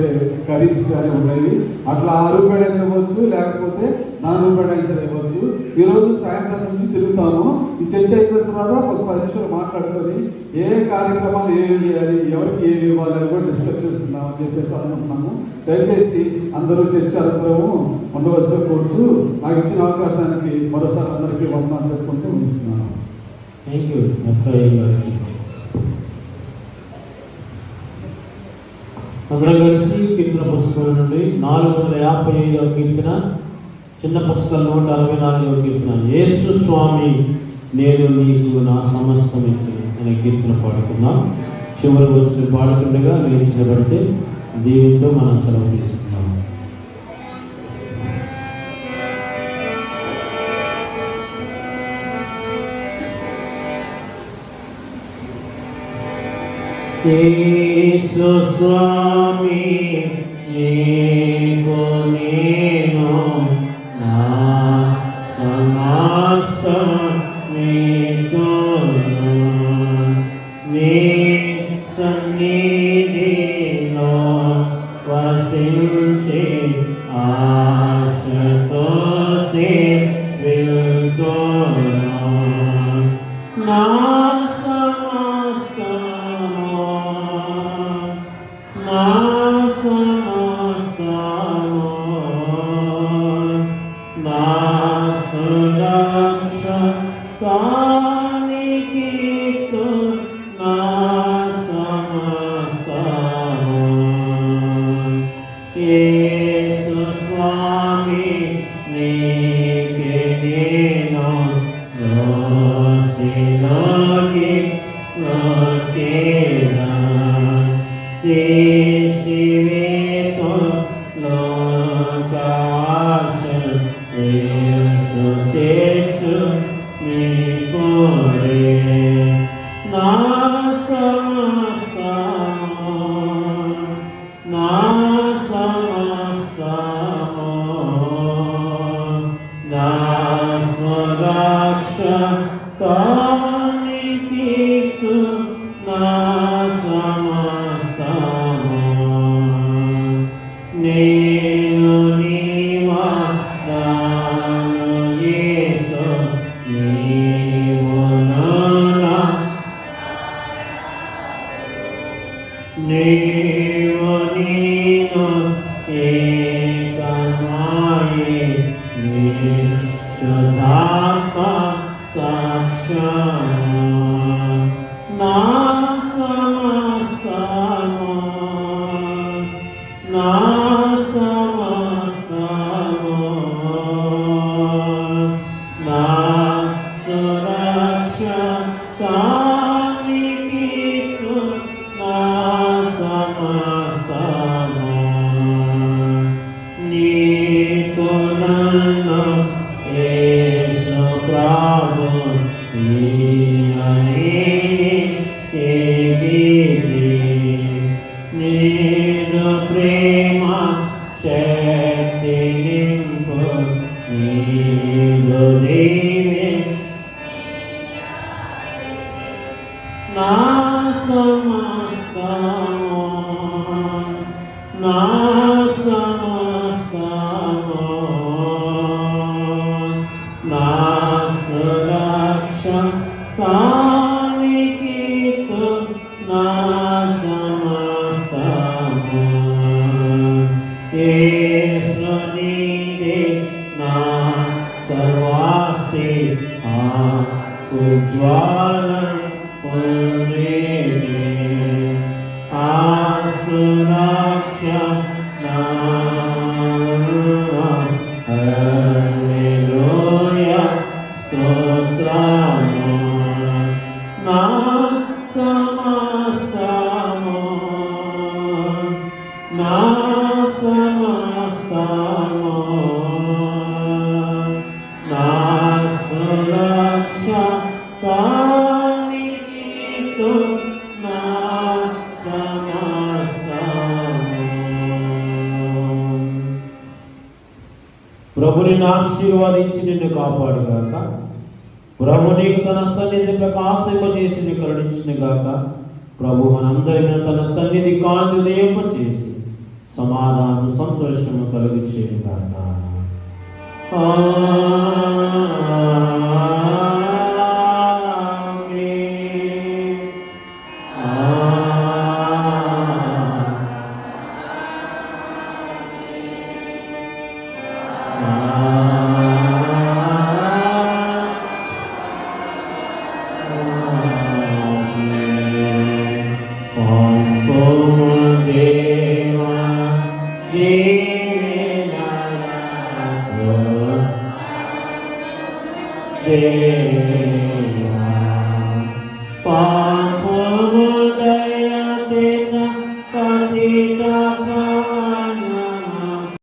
కర్రీస్ కానీ ఉన్నాయి. అట్లా 6 రూపాయలు అయినా ఇవ్వచ్చు, లేకపోతే 4 రూపాయలు అయినా ఇవ్వచ్చు. ఈరోజు సాయంత్రం నుంచి తిరుగుతాము. ఈ చర్చ అయిపోయిన తర్వాత ఒక 10 నిమిషాలు మాట్లాడుకొని ఏ కార్యక్రమాలు ఏమి చేయాలి, ఎవరికి ఏమి ఇవ్వాలి అని కూడా డిస్కస్ చేస్తున్నామని చెప్పేసి అనుకుంటున్నాము. దయచేసి అందరూ చర్చ అనంతరము ఉండవలసిన కోర్చు నాకు ఇచ్చిన అవకాశానికి మరోసారి అందరికీ వందనాలు చెప్పుకుంటూ ఉంచుతున్నాను. Thank you. అందరం కలిసి కీర్తన పుస్తకం నుండి 455వ కీర్తన, చిన్న పుస్తకం 164వ కీర్తన, యేసు స్వామి నేను నీకు నా సమస్తమిత్తి అనే కీర్తన పాడుకుందాం. చివరి వచ్చిన పాడుతుండగా లేచినబడితే దీనితో మనం సెలవు తీసుకున్నాం. యేసు స్వామి నీకు నేను నా సమస్తం నీకును. నీ సన్నిధిలో వసించి ఆశతో సేవిల్తును. నా సమస్తము నా సమస్తము నా సురక్ష కానికితు నా సమస్తము. యేసు స్వామి నీకే నేను రోసిలోకి లోకేదా దేశివేతో లోకాశ యేసు చేర్చు నీ కోరే. నా సమస్తము నా సమస్తము నా స్వరక్ష కానికితు నా సమస్తము. నేను నీవాదాను యేసు నీవును నా నీవు నీను ఏకమాయే నీ శుద్ధాత్మ సాక్ష్యము. నా సమస్తము నా సమస్తము నా సురక్ష కానికితు నా సమస్తము. నీకు నన్ను యేసు ప్రభు నేను ప్రేమ శక్తి నింపు నీరు దేవి. నా సమస్తము నా సమస్తము నా సురక్ష కానికితు నా సమస్తము. యేసు నీవే నా సర్వాస్తి సుజ్వాలం పొందేది. ఆ సురక్ష నా హల్లెలూయా స్తోత్రము. నా సమస్తము నా సమస్తము నా సురక్ష కానికితు నా సమస్తము. ప్రభుని ఆశీర్వదించి నిన్ను కాపాడుగాక. ప్రభు నీకు తన సన్నిధిని ప్రకాశింపజేసి కరుణించిన గాక. ప్రభు మనందరి మీద తన సన్నిధి కాంతి ఉదయింపచేసి సమాధానం సంతోషము కలుగు చేయగాక. Amen.